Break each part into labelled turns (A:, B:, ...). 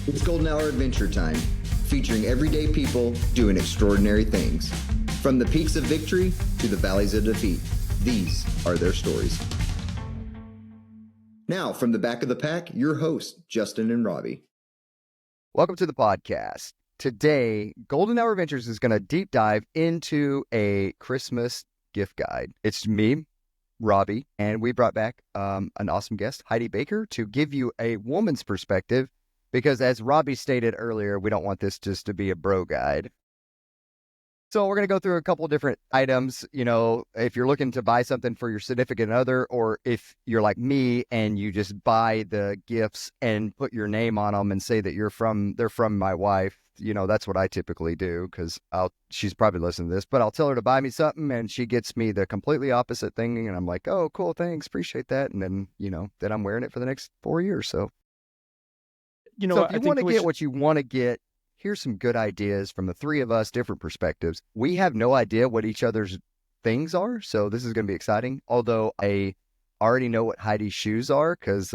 A: It's Golden Hour Adventure Time, featuring everyday people doing extraordinary things. From the peaks of victory to the valleys of defeat, these are their stories. Now, from the back of the pack, your hosts, Justin and Robbie.
B: Welcome to the podcast. Today, Golden Hour Adventures is going to deep dive into a Christmas gift guide. It's me, Robbie, and we brought back an awesome guest, Heidi Baker, to give you a woman's perspective, because as Robbie stated earlier, we don't want this just to be a bro guide. So we're going to go through a couple of different items. You know, if you're looking to buy something for your significant other, or if you're like me and you just buy the gifts and put your name on them and say that they're from my wife, you know, that's what I typically do, because she's probably listening to this, but I'll tell her to buy me something and she gets me the completely opposite thing. And I'm like, oh, cool, thanks, appreciate that. And then, you know, then I'm wearing it for the next 4 years. So, if you want to get what you want to get, here's some good ideas from the three of us, different perspectives. We have no idea what each other's things are, so this is going to be exciting. Although I already know what Heidi's shoes are, because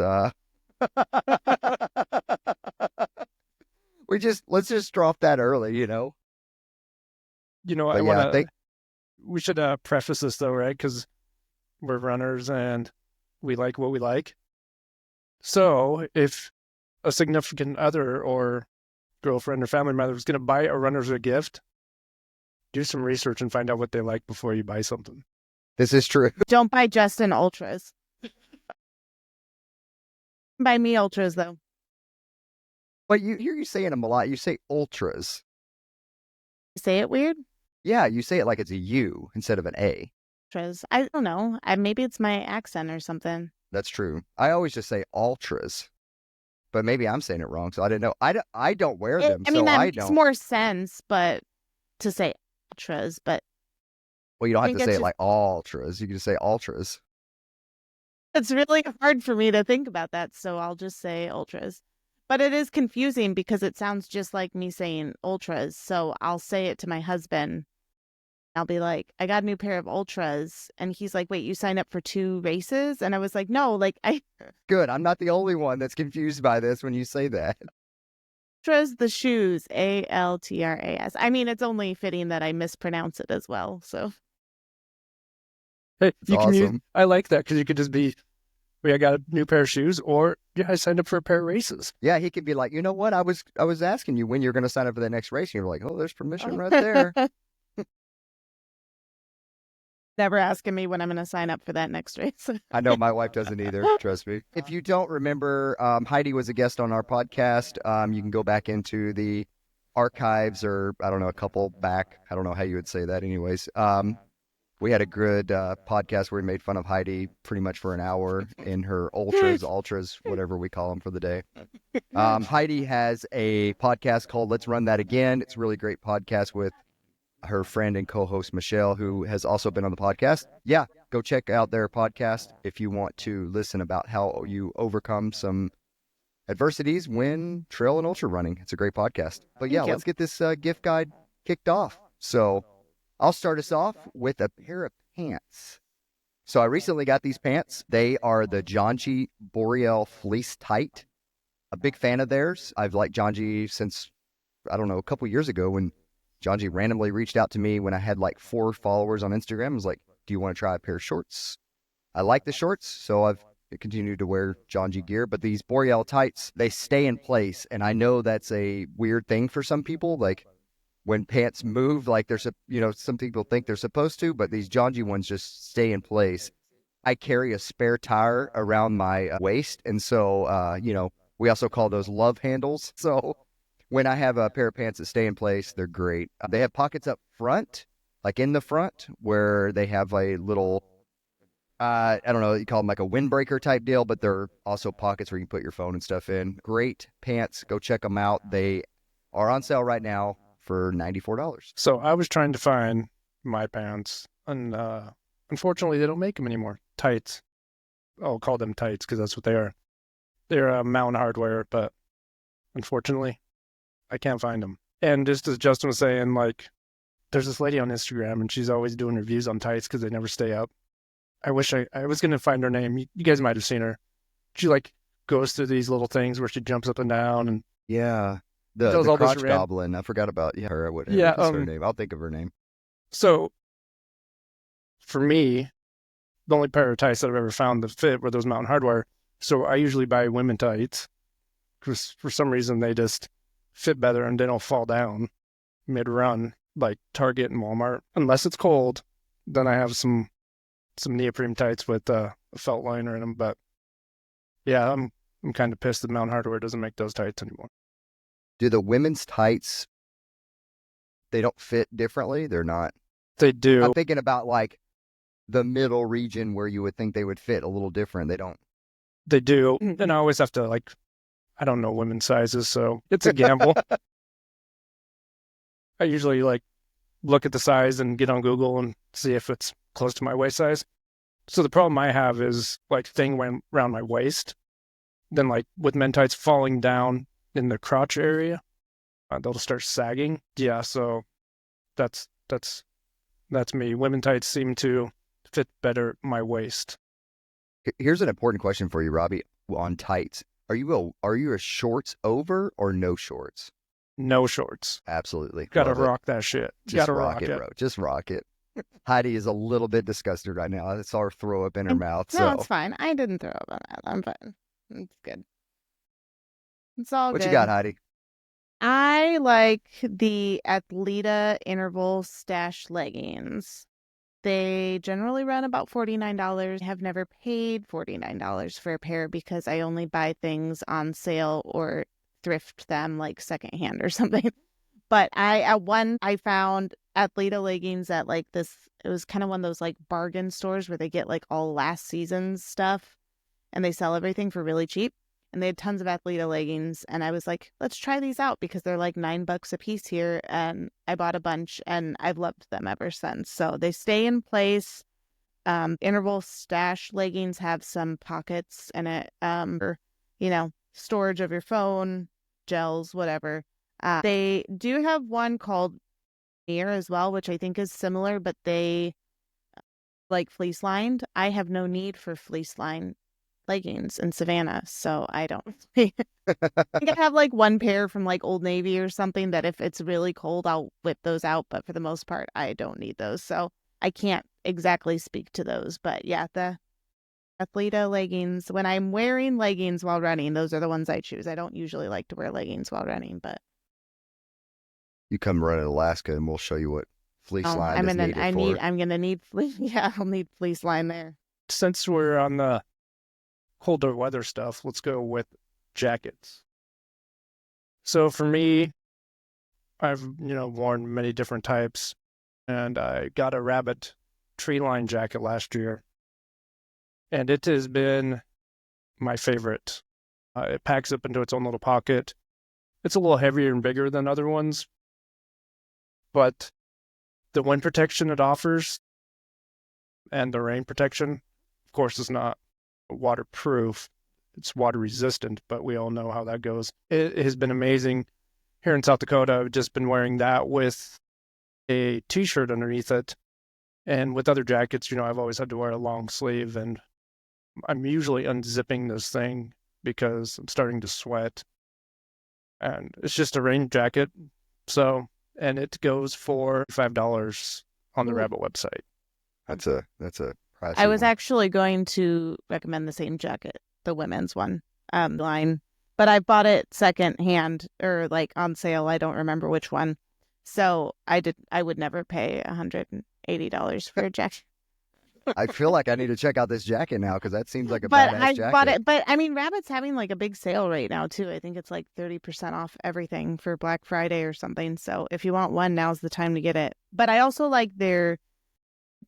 B: let's just drop that early, you know.
C: We should preface this though, right? Because we're runners and we like what we like. So if a significant other or girlfriend or family member is going to buy a runner's a gift, do some research and find out what they like before you buy something.
B: This is true.
D: Don't buy Justin Ultras. Buy me Ultras, though.
B: But you hear you saying them a lot. You say ultras.
D: You say it weird?
B: Yeah, you say it like it's a U instead of an A.
D: Ultras. I don't know. Maybe it's my accent or something.
B: That's true. I always just say ultras. But maybe I'm saying it wrong, so I didn't know. I don't wear them,
D: that makes more sense, but to say ultras, but...
B: Well, you don't have to say it like ultras. You can just say ultras.
D: It's really hard for me to think about that, so I'll just say ultras. But it is confusing because it sounds just like me saying ultras, so I'll say it to my husband. I'll be like, I got a new pair of ultras. And he's like, wait, you signed up for 2 races? And I was like, no,
B: Good. I'm not the only one that's confused by this when you say that.
D: Ultras, the shoes, Altras. I mean, it's only fitting that I mispronounce it as well, so.
C: Hey,
B: awesome.
C: I like that, because you could just be, I got a new pair of shoes, or yeah, I signed up for a pair of races.
B: Yeah, he could be like, you know what? I was asking you when you're going to sign up for the next race. And you're like, oh, there's permission right there.
D: Never asking me when I'm going to sign up for that next race.
B: I know my wife doesn't either. Trust me. If you don't remember, Heidi was a guest on our podcast. You can go back into the archives, or I don't know, a couple back. I don't know how you would say that anyways. We had a good podcast where we made fun of Heidi pretty much for an hour in her ultras, whatever we call them for the day. Heidi has a podcast called Let's Run That Again. It's a really great podcast with her friend and co-host Michelle, who has also been on the podcast. Yeah, go check out their podcast if you want to listen about how you overcome some adversities when trail and ultra running. It's a great podcast. But yeah, let's get this gift guide kicked off. So I'll start us off with a pair of pants. So I recently got these pants. They are the Janji Boreal Fleece Tight. A big fan of theirs. I've liked Janji since, I don't know, a couple years ago when Janji randomly reached out to me when I had like 4 followers on Instagram. I was like, do you want to try a pair of shorts? I like the shorts, so I've continued to wear Janji gear. But these Boreal tights, they stay in place. And I know that's a weird thing for some people. Like when pants move, like some people think they're supposed to, but these Janji ones just stay in place. I carry a spare tire around my waist. And so, we also call those love handles. So when I have a pair of pants that stay in place, they're great. They have pockets up front, like in the front, where they have a little, I don't know, you call them like a windbreaker type deal, but they're also pockets where you can put your phone and stuff in. Great pants. Go check them out. They are on sale right now for $94.
C: So I was trying to find my pants, and unfortunately, they don't make them anymore. Tights. I'll call them tights because that's what they are. They're Mountain Hardwear, but unfortunately, I can't find them. And just as Justin was saying, like, there's this lady on Instagram and she's always doing reviews on tights because they never stay up. I wish I was going to find her name. You guys might have seen her. She like goes through these little things where she jumps up and down and
B: Yeah.
C: Does
B: The
C: all this
B: crotch
C: ran.
B: goblin. I forgot about her. What
C: Yeah.
B: is her name? I'll think of her name.
C: So for me, the only pair of tights that I've ever found that fit were those Mountain Hardwear. So I usually buy women tights because for some reason they just fit better and they don't fall down mid-run like Target and Walmart. Unless it's cold, then I have some neoprene tights with a felt liner in them. But yeah, I'm kind of pissed that Mountain Hardwear doesn't make those tights anymore.
B: Do the women's tights, they don't fit differently? They're not.
C: They do.
B: I'm thinking about like the middle region where you would think they would fit a little different. They don't.
C: They do. And I always have to I don't know women's sizes, so it's a gamble. I usually look at the size and get on Google and see if it's close to my waist size. So the problem I have is thing went around my waist. Then with men tights falling down in the crotch area, they'll start sagging. Yeah, so that's me. Women tights seem to fit better my waist.
B: Here's an important question for you, Robbie, on tights. Are you a shorts over or no shorts?
C: No shorts.
B: Absolutely.
C: Gotta rock that shit.
B: Just
C: Gotta
B: rock it, bro. Just rock it. Heidi is a little bit disgusted right now. I saw her throw up in her mouth.
D: No,
B: So
D: it's fine. I didn't throw up on that. I'm fine. It's good. It's all
B: what
D: good.
B: you got, Heidi?
D: I like the Athleta interval stash leggings. They generally run about $49. I have never paid $49 for a pair because I only buy things on sale or thrift them secondhand or something. But I found Athleta leggings at this, it was kind of one of those bargain stores where they get all last season's stuff and they sell everything for really cheap. And they had tons of Athleta leggings. And I was like, let's try these out because they're $9 a piece here. And I bought a bunch and I've loved them ever since. So they stay in place. Interval stash leggings have some pockets in it for, storage of your phone, gels, whatever. They do have one called Near as well, which I think is similar, but they fleece lined. I have no need for fleece lined leggings in Savannah, so I don't. I think I have one pair from Old Navy or something that if it's really cold, I'll whip those out. But for the most part, I don't need those, so I can't exactly speak to those. But yeah, the Athleta leggings. When I'm wearing leggings while running, those are the ones I choose. I don't usually like to wear leggings while running, but
B: You come run in Alaska and we'll show you what fleece line is needed for.
D: I'm gonna need fleece. Yeah, I'll need fleece line there.
C: Since we're on the colder weather stuff, let's go with jackets. So for me, I've worn many different types, and I got a rabbit tree line jacket last year, and it has been my favorite. It packs up into its own little pocket. It's a little heavier and bigger than other ones, but the wind protection it offers and the rain protection, of course, is not waterproof. It's water resistant, but we all know how that goes. It has been amazing. Here in South Dakota, I've just been wearing that with a t-shirt underneath it. And with other jackets, I've always had to wear a long sleeve, and I'm usually unzipping this thing because I'm starting to sweat. And it's just a rain jacket. So, and it goes for $5 on the Rabbit website.
B: That's a pricey
D: I was
B: one.
D: actually going to recommend the same jacket, the women's one, line, but I bought it second hand or on sale. I don't remember which one. So I would never pay $180 for a jacket.
B: I feel like I need to check out this jacket now because that seems like a
D: But
B: badass
D: I
B: jacket.
D: bought it. But I mean, Rabbit's having a big sale right now too. I think it's 30% off everything for Black Friday or something. So if you want one, now's the time to get it. But I also like their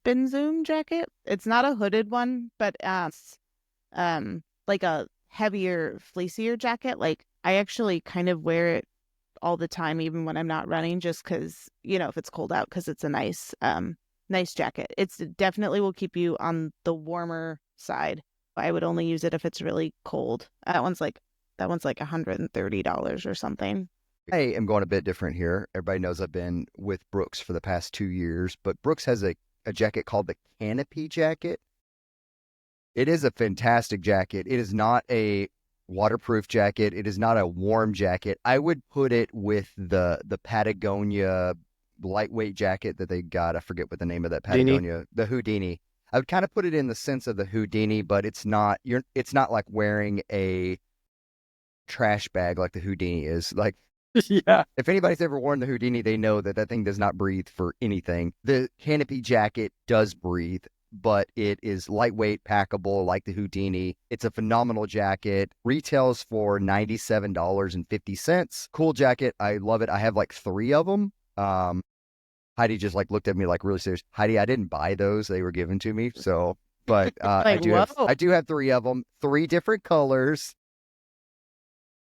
D: Zoom jacket. It's not a hooded one, but it's a heavier, fleecier jacket. I actually kind of wear it all the time, even when I'm not running, just because if it's cold out, because it's a nice jacket. It's definitely will keep you on the warmer side. I would only use it if it's really cold. That one's $130 or something.
B: I am going a bit different here. Everybody knows I've been with Brooks for the past 2 years, but Brooks has a jacket called the Canopy jacket. It is a fantastic jacket. It is not a waterproof jacket. It is not a warm jacket. I would put it with the Patagonia lightweight jacket that they got. I forget what the name of that Patagonia, the Houdini. I would kind of put it in the sense of the Houdini, but it's not like wearing a trash bag like the Houdini is. Like,
C: Yeah.
B: if anybody's ever worn the Houdini, they know that thing does not breathe for anything. The canopy jacket does breathe, but it is lightweight, packable like the Houdini. It's a phenomenal jacket. Retails for $97.50. Cool jacket. I love it. I have like 3 of them. Heidi just like looked at me like really serious. Heidi, I didn't buy those. They were given to me. So, but I do have 3 of them, 3 different colors.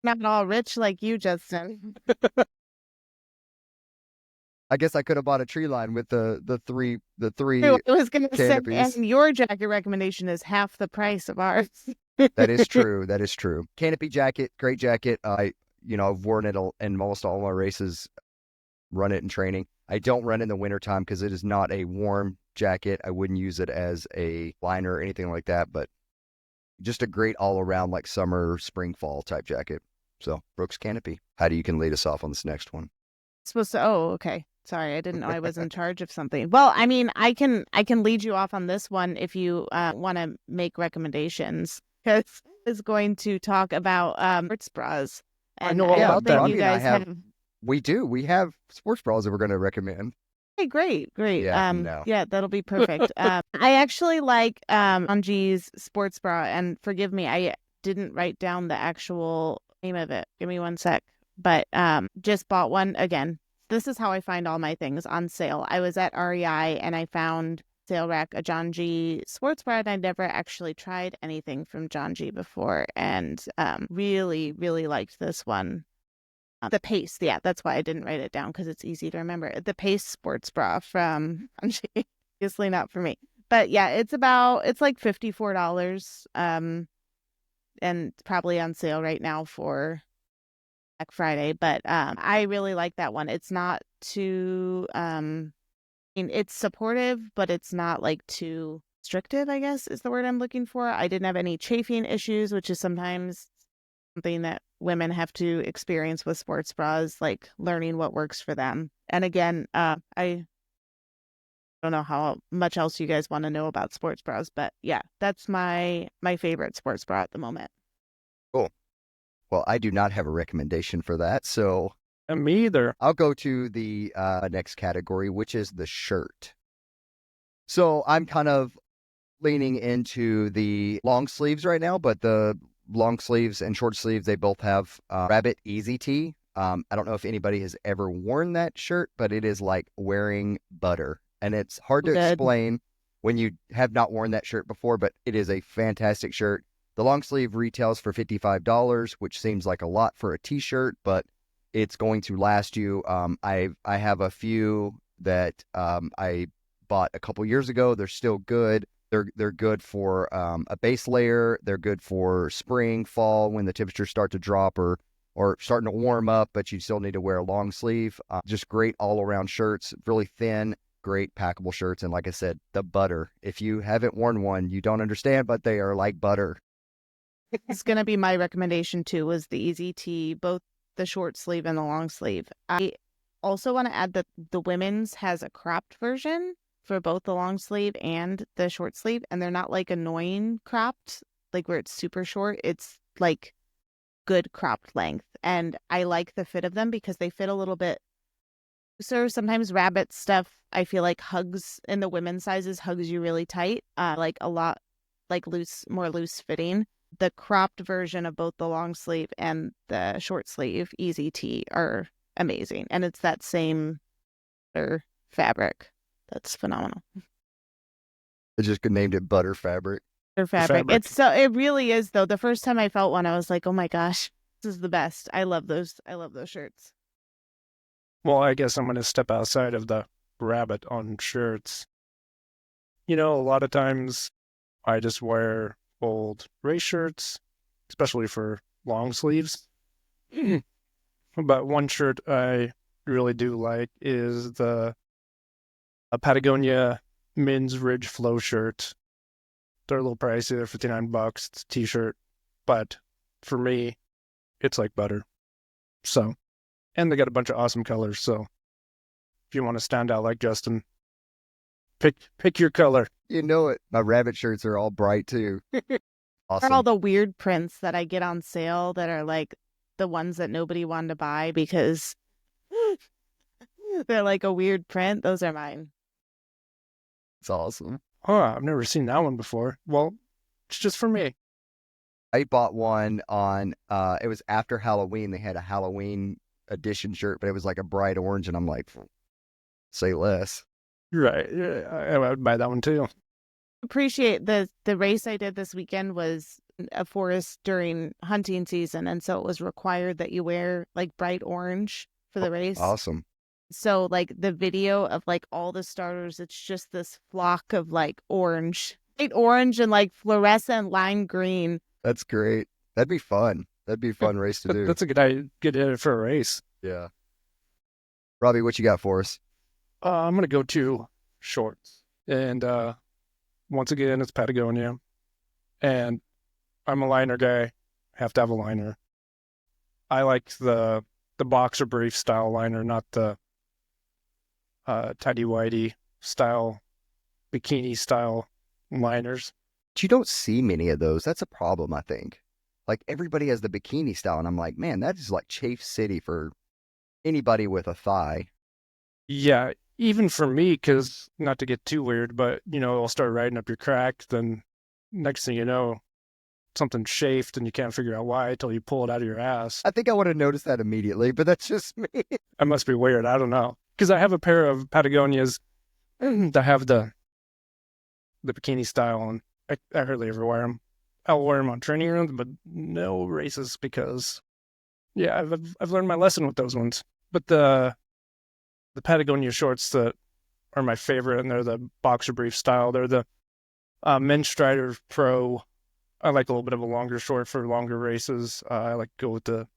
D: Not all rich like you, Justin.
B: I guess I could have bought a tree line with the three
D: I was going to say,
B: canopies.
D: and your jacket recommendation is half the price of ours.
B: That is true. That is true. Canopy jacket, great jacket. I've worn it in almost all my races, run it in training. I don't run in the wintertime because it is not a warm jacket. I wouldn't use it as a liner or anything like that, but just a great all around like summer, spring, fall type jacket. So Brooks Canopy. Heidi, you can lead us off on this next one.
D: Oh, okay. Sorry, I didn't know I was in charge of something. Well, I mean, I can lead you off on this one if you want to make recommendations, because I was going to talk about sports bras.
C: I know all about that.
D: You guys have.
B: We do. We have sports bras that we're going to recommend.
D: Hey, great.
B: Yeah, no.
D: Yeah, that'll be perfect. I actually like Anji's sports bra, and forgive me, I didn't write down the actual name of it. Give me one sec. But just bought one again. This is how I find all my things on sale. I was at REI and I found sale rack a John G sports bra, and I'd never actually tried anything from John G before, and really, really liked this one. The Pace, yeah, that's why I didn't write it down, because it's easy to remember. The Pace sports bra from John G. Obviously not for me, but yeah, it's like $54, and probably on sale right now for Black Friday, but I really like that one. It's not too it's supportive, but it's not like too restrictive, I guess is the word I'm looking for. I didn't have any chafing issues, which is sometimes something that women have to experience with sports bras, like learning what works for them. And again, I don't know how much else you guys want to know about sports bras, but yeah, that's my favorite sports bra at the moment.
B: Cool. Well, I do not have a recommendation for that, so
C: me either.
B: I'll go to the next category, which is the shirt. So I'm kind of leaning into the long sleeves right now, but the long sleeves and short sleeves, they both have Rabbit Easy Tee. I don't know if anybody has ever worn that shirt, but it is like wearing butter, and it's hard to explain when you have not worn that shirt before, but it is a fantastic shirt. The long sleeve retails for $55, which seems like a lot for a t-shirt, but it's going to last you. I have a few that I bought a couple years ago. They're still good. They're good for a base layer. They're good for spring, fall, when the temperatures start to drop or starting to warm up, but you still need to wear a long sleeve. Just great all-around shirts, really thin, great packable shirts. And like I said, the butter. If you haven't worn one, you don't understand, but they are like butter.
D: It's going to be my recommendation too, was the Easy Tee, both the short sleeve and the long sleeve. I also want to add that the women's has a cropped version for both the long sleeve and the short sleeve, and they're not like annoying cropped, like where it's super short. It's like good cropped length, and I like the fit of them because they fit a little bit looser. Sometimes rabbit stuff, I feel like hugs in the women's sizes, hugs you really tight, like a lot like more loose fitting. The cropped version of both the long sleeve and the short sleeve Easy Tee are amazing, and it's that same fabric. That's phenomenal.
B: I just named it butter fabric.
D: Fabric. It really is though. The first time I felt one, I was like, oh my gosh, this is the best. I love those shirts.
C: Well, I guess I'm going to step outside of the rabbit on shirts. A lot of times I just wear old race shirts, especially for long sleeves. But one shirt I really do like is the Patagonia Men's Ridge Flow shirt. They're a little pricey. They're $59. It's a t-shirt, but for me, it's like butter. So, and they got a bunch of awesome colors. So if you want to stand out like Justin, pick your color.
B: You know it. My rabbit shirts are all bright too.
D: Or
B: Awesome.
D: all the weird prints that I get on sale that are like the ones that nobody wanted to buy because they're like a weird print. Those are mine.
B: It's awesome.
C: Oh, I've never seen that one before. Well, it's just for me.
B: I bought one on, it was after Halloween. They had a Halloween edition shirt, but it was like a bright orange. And I'm like, say less.
C: Right. Yeah, I would buy that one too.
D: Appreciate the race I did this weekend was a forest during hunting season, and so it was required that you wear like bright orange for the race.
B: Awesome.
D: So like the video of like all the starters, it's just this flock of like orange, bright orange and like fluorescent lime green.
B: That's great. That'd be fun. That'd be a fun race to do.
C: That's a good idea for a race.
B: Yeah. Robbie, what you got for us?
C: I'm gonna go to shorts, and once again, it's Patagonia, and I'm a liner guy. Have to have a liner. I like the boxer brief style liner, not the tidy whitey style, bikini style liners.
B: You don't see many of those. That's a problem, I think. Like everybody has the bikini style, and I'm like, man, that is like Chafe City for anybody with a thigh.
C: Yeah, even for me, because not to get too weird, but I'll start riding up your crack. Then next thing you know, something's chafed, and you can't figure out why until you pull it out of your ass.
B: I think I would have noticed that immediately, but that's just me.
C: I must be weird. I don't know, because I have a pair of Patagonias that have the bikini style, and I hardly ever wear them. I'll wear them on training runs, but no races because, yeah, I've learned my lesson with those ones. But the Patagonia shorts that are my favorite, and they're the boxer brief style. They're the Men's Strider Pro. I like a little bit of a longer short for longer races. I like to go with the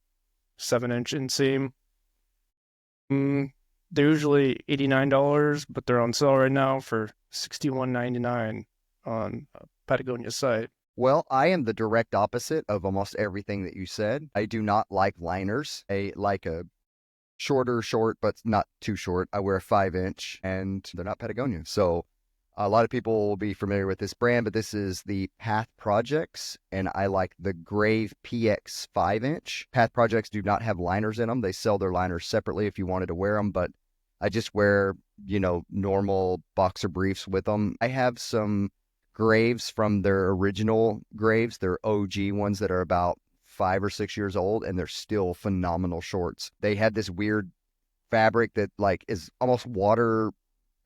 C: 7-inch inseam. They're usually $89, but they're on sale right now for $61.99 on Patagonia's site.
B: Well, I am the direct opposite of almost everything that you said. I do not like liners. I like a shorter short, but not too short. I wear a 5-inch, and they're not Patagonia. So a lot of people will be familiar with this brand, but this is the Path Projects, and I like the Grave PX 5-inch. Path Projects do not have liners in them. They sell their liners separately if you wanted to wear them, but I just wear, normal boxer briefs with them. I have some Graves from their original Graves, their OG ones that are about 5 or 6 years old, and they're still phenomenal shorts. They had this weird fabric that like is almost water.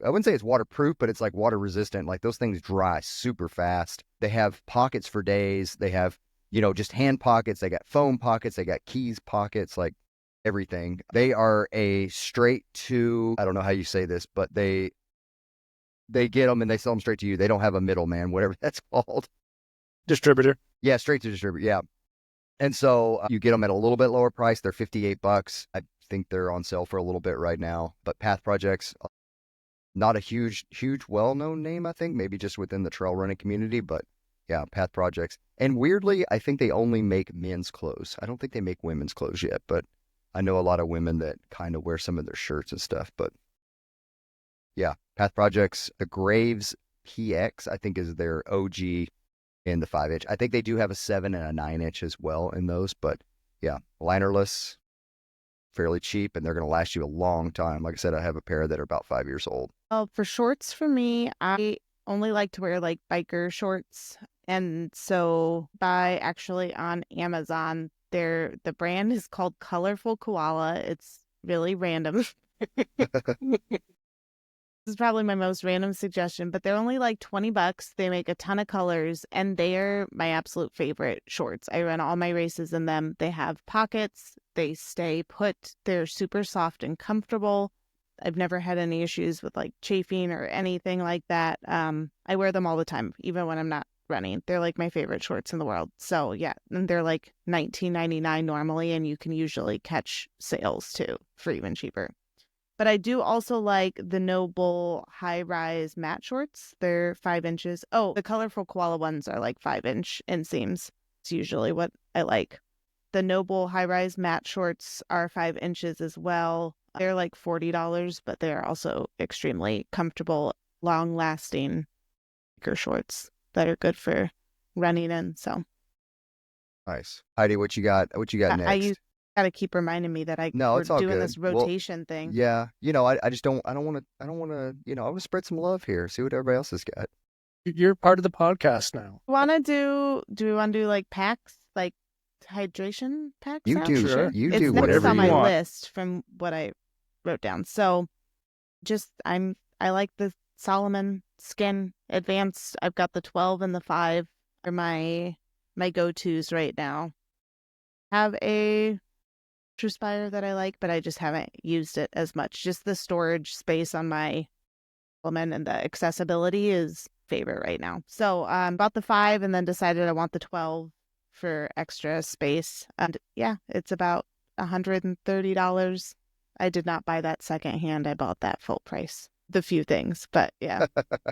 B: I wouldn't say it's waterproof, but it's like water resistant. Like those things dry super fast. They have pockets for days. They have, just hand pockets. They got foam pockets. They got keys pockets, like everything. They are a straight to, I don't know how you say this, but they get them and they sell them straight to you. They don't have a middleman, whatever that's called.
C: Distributor.
B: Yeah, straight to distributor. Yeah. And so you get them at a little bit lower price. They're $58. I think they're on sale for a little bit right now. But Path Projects, not a huge, well-known name, I think, maybe just within the trail running community. But yeah, Path Projects. And weirdly, I think they only make men's clothes. I don't think they make women's clothes yet, but I know a lot of women that kind of wear some of their shirts and stuff. But yeah, Path Projects, the Graves PX, I think is their OG in the 5-inch. I think they do have a 7 and a 9-inch as well in those, but yeah, linerless, fairly cheap, and they're going to last you a long time. Like I said, I have a pair that are about 5 years old.
D: Well, for shorts for me, I only like to wear like biker shorts. And so buy actually on Amazon, the brand is called Colorful Koala. It's really random. This is probably my most random suggestion, but they're only like $20. They make a ton of colors, and they're my absolute favorite shorts. I run all my races in them. They have pockets. They stay put. They're super soft and comfortable. I've never had any issues with like chafing or anything like that. I wear them all the time, even when I'm not running. They're like my favorite shorts in the world. So yeah, and they're like $19.99 normally, and you can usually catch sales too for even cheaper. But I do also like the Noble high-rise matte shorts. They're 5 inches. Oh, the Colorful Koala ones are like 5-inch inseams. It's usually what I like. The Noble high-rise matte shorts are 5 inches as well. They're like $40, but they're also extremely comfortable, long-lasting biker shorts that are good for running in. So
B: Nice. Heidi, what you got? What you got
D: I
B: next?
D: gotta keep reminding me that
B: No,
D: we're
B: it's all
D: doing
B: good.
D: this
B: Well,
D: rotation thing.
B: yeah, I just don't want to, I want to spread some love here, see what everybody else has got.
C: You're part of the podcast now.
D: Do we want to do like packs, like hydration packs?
B: You
D: out?
B: do,
C: Sure.
B: you
D: It's
B: do
D: next
B: whatever
D: on
B: you
D: my
B: want.
D: list from what I wrote down. So I like the Solomon Skin Advanced. I've got the 12 and the 5 are my go-tos right now. Have a Spire that I like, but I just haven't used it as much. Just the storage space on my Solomon and the accessibility is favorite right now. So bought the 5 and then decided I want the 12 for extra space. And yeah, it's about $130. I did not buy that secondhand. I bought that full price. The few things, but yeah.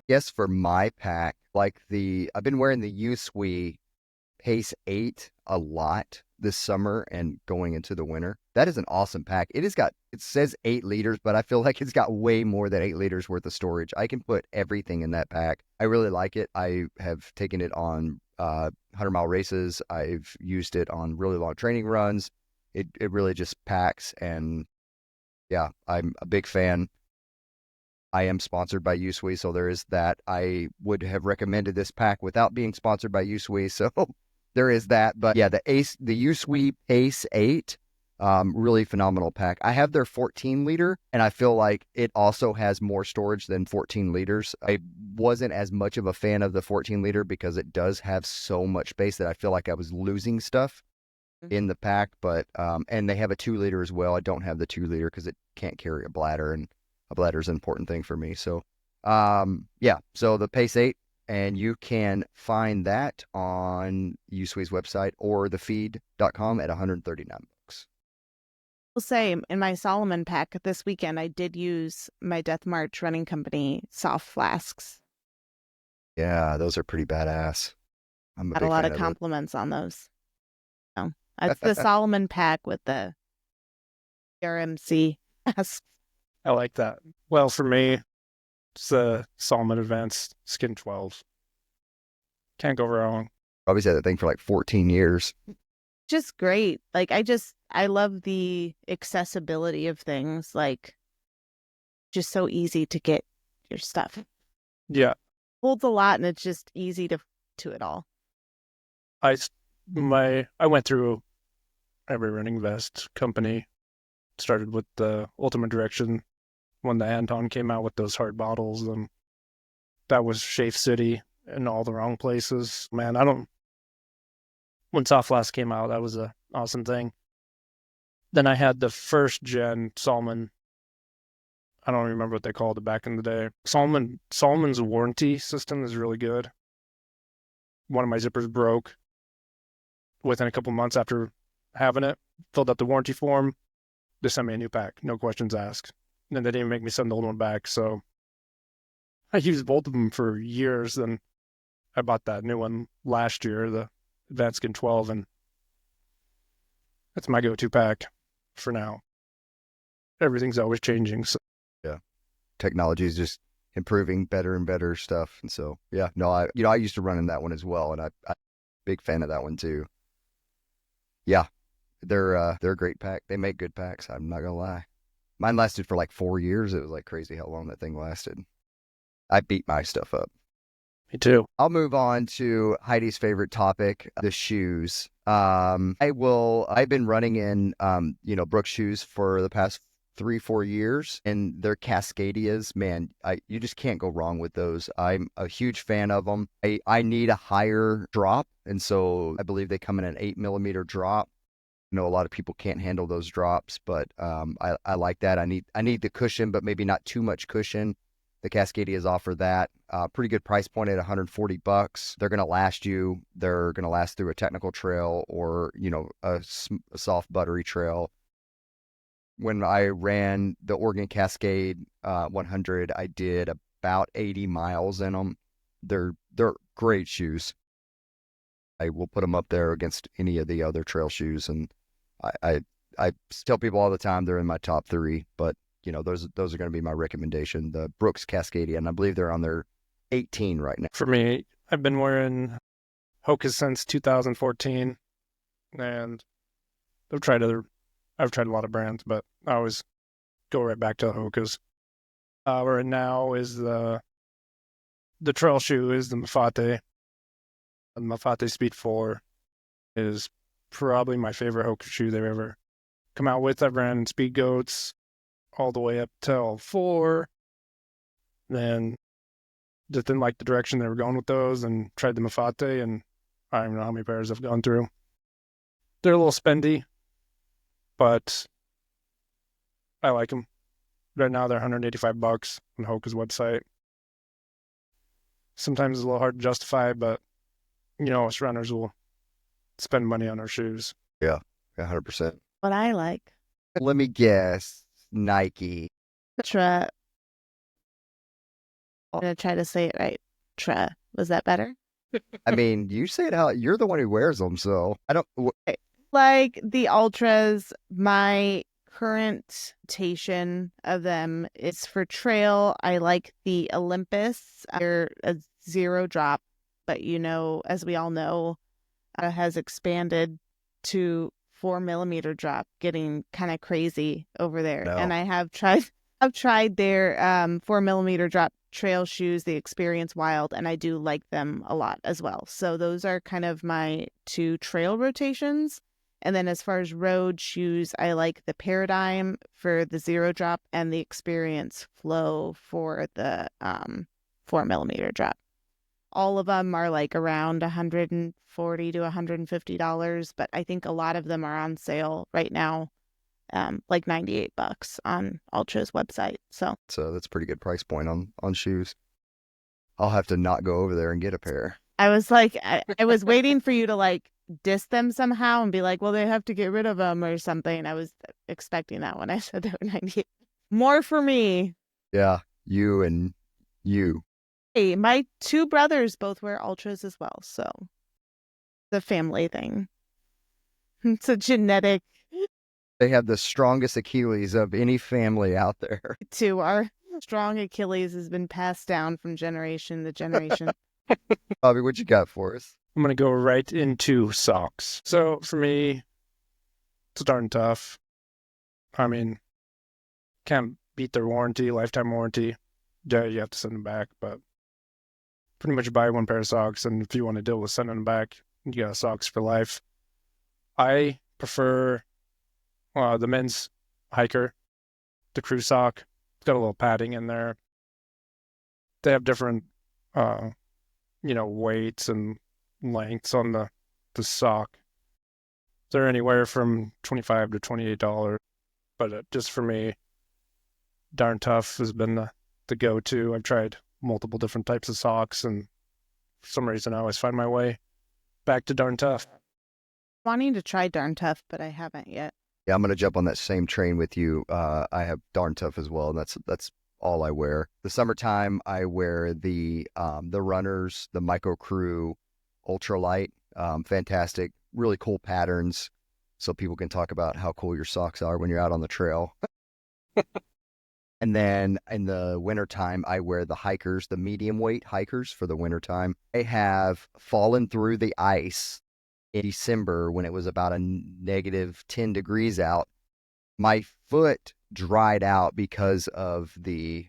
B: Yes, for my pack, like I've been wearing the Usui Pace 8 a lot this summer and going into the winter. That is an awesome pack. It says 8 liters, but I feel like it's got way more than 8 liters worth of storage. I can put everything in that pack. I really like it. I have taken it on 100-mile races. I've used it on really long training runs. It really just packs, and yeah, I'm a big fan. I am sponsored by Usui, so there is that. I would have recommended this pack without being sponsored by Usui, so there is that. But yeah, the Usui Pace 8, really phenomenal pack. I have their 14 liter, and I feel like it also has more storage than 14 liters. I wasn't as much of a fan of the 14 liter because it does have so much space that I feel like I was losing stuff in the pack. But and they have a 2 liter as well. I don't have the 2 liter because it can't carry a bladder, and a bladder is an important thing for me. So yeah, so the Pace 8, and you can find that on Usui's website or thefeed.com at $139.
D: I'll say in my Solomon pack this weekend, I did use my Death March Running Company soft flasks.
B: Yeah, those are pretty badass. I'm a
D: Had
B: big
D: a lot
B: fan
D: of
B: of
D: compliments on those. So it's the Solomon pack with the RMC flasks.
C: I like that. Well, for me, it's the Solomon Advanced Skin 12. Can't go wrong.
B: Probably had that thing for like 14 years.
D: Just great. Like I love the accessibility of things. Like just so easy to get your stuff.
C: Yeah.
D: Holds a lot, and it's just easy to it all.
C: I went through every running vest company. Started with the Ultimate Direction when the Anton came out with those hard bottles, and that was Shafe City in all the wrong places. Man, when Soft Flask came out, that was an awesome thing. Then I had the first gen Solomon. I don't remember what they called it back in the day. Solomon's warranty system is really good. One of my zippers broke within a couple months after having it. Filled out the warranty form. They sent me a new pack, no questions asked. And then they didn't make me send the old one back. So I used both of them for years. Then I bought that new one last year, the Advanced Skin 12, and that's my go-to pack for now. Everything's always changing. So.
B: Yeah. Technology is just improving, better and better stuff. And so, yeah, no, I used to run in that one as well, and I'm a big fan of that one too. Yeah, they're a great pack. They make good packs. I'm not gonna lie. Mine lasted for like 4 years. It was like crazy how long that thing lasted. I beat my stuff up.
C: Me too.
B: I'll move on to Heidi's favorite topic, the shoes. I've been running in, Brooks shoes for the past 3-4 years, and their Cascadias, man, you just can't go wrong with those. I'm a huge fan of them. I need a higher drop, and so I believe they come in an 8mm drop. I know a lot of people can't handle those drops, but I like that. I need the cushion, but maybe not too much cushion. The Cascadias offer that. Pretty good price point at $140. They're going to last you. They're going to last through a technical trail or, a soft buttery trail. When I ran the Oregon Cascade 100, I did about 80 miles in them. They're great shoes. I will put them up there against any of the other trail shoes. And I tell people all the time they're in my top 3, but those are going to be my recommendation. The Brooks Cascadia, and I believe they're on their 18 right now.
C: For me, I've been wearing Hoka's since 2014, and I've tried a lot of brands, but I always go right back to the Hoka's. Right now is the trail shoe is the Mafate. The Mafate Speed 4 is probably my favorite Hoka shoe they've ever come out with. I've ran Speed Goats all the way up till 4. Then just didn't like the direction they were going with those and tried the Mafate, and I don't even know how many pairs I've gone through. They're a little spendy, but I like them. Right now they're $185 on Hoka's website. Sometimes it's a little hard to justify, but us runners will spend money on our shoes.
B: Yeah, 100%.
D: What I like.
B: Let me guess. Nike.
D: I'm going to try to say it right. Was that better?
B: I mean, you say it out. You're the one who wears them, so I don't.
D: Like the Ultras, my current rotation of them is for trail. I like the Olympus. They're a 0 drop, but as we all know, has expanded to 4mm drop, getting kind of crazy over there.
B: No.
D: And I've tried their 4mm drop trail shoes, the Experience Wild, and I do like them a lot as well. So those are kind of my 2 trail rotations. And then as far as road shoes, I like the Paradigm for the 0 drop and the Experience Flow for the 4mm drop. All of them are like around $140 to $150, but I think a lot of them are on sale right now, like $98 on Ultra's website. So
B: that's a pretty good price point on shoes. I'll have to not go over there and get a pair.
D: I was like, I was waiting for you to like diss them somehow and be like, well, they have to get rid of them or something. I was expecting that when I said they were 98. More for me.
B: Yeah, you and you.
D: Hey, my 2 brothers both wear Ultras as well, so the family thing. It's a genetic.
B: They have the strongest Achilles of any family out there.
D: To our strong Achilles has been passed down from generation to generation.
B: Bobby, what you got for us?
C: I'm going to go right into socks. So for me, it's darn tough. I mean, can't beat their warranty, lifetime warranty. Yeah, you have to send them back, but pretty much buy 1 pair of socks, and if you want to deal with sending them back, you got socks for life. I prefer the men's hiker, the crew sock. It's got a little padding in there. They have different, weights and lengths on the sock. They're anywhere from $25 to $28, but just for me, darn tough has been the go-to. I've tried multiple different types of socks, and for some reason I always find my way back to darn tough.
D: Wanting to try darn tough, but I haven't yet.
B: Yeah, I'm gonna jump on that same train with you. I have darn tough as well, and that's all I wear. The summertime, I wear the runners, the Micro Crew ultralight. Fantastic, really cool patterns, so people can talk about how cool your socks are when you're out on the trail. And then in the wintertime, I wear the hikers, the medium weight hikers for the wintertime. I have fallen through the ice in December when it was about a negative 10 degrees out. My foot dried out because of the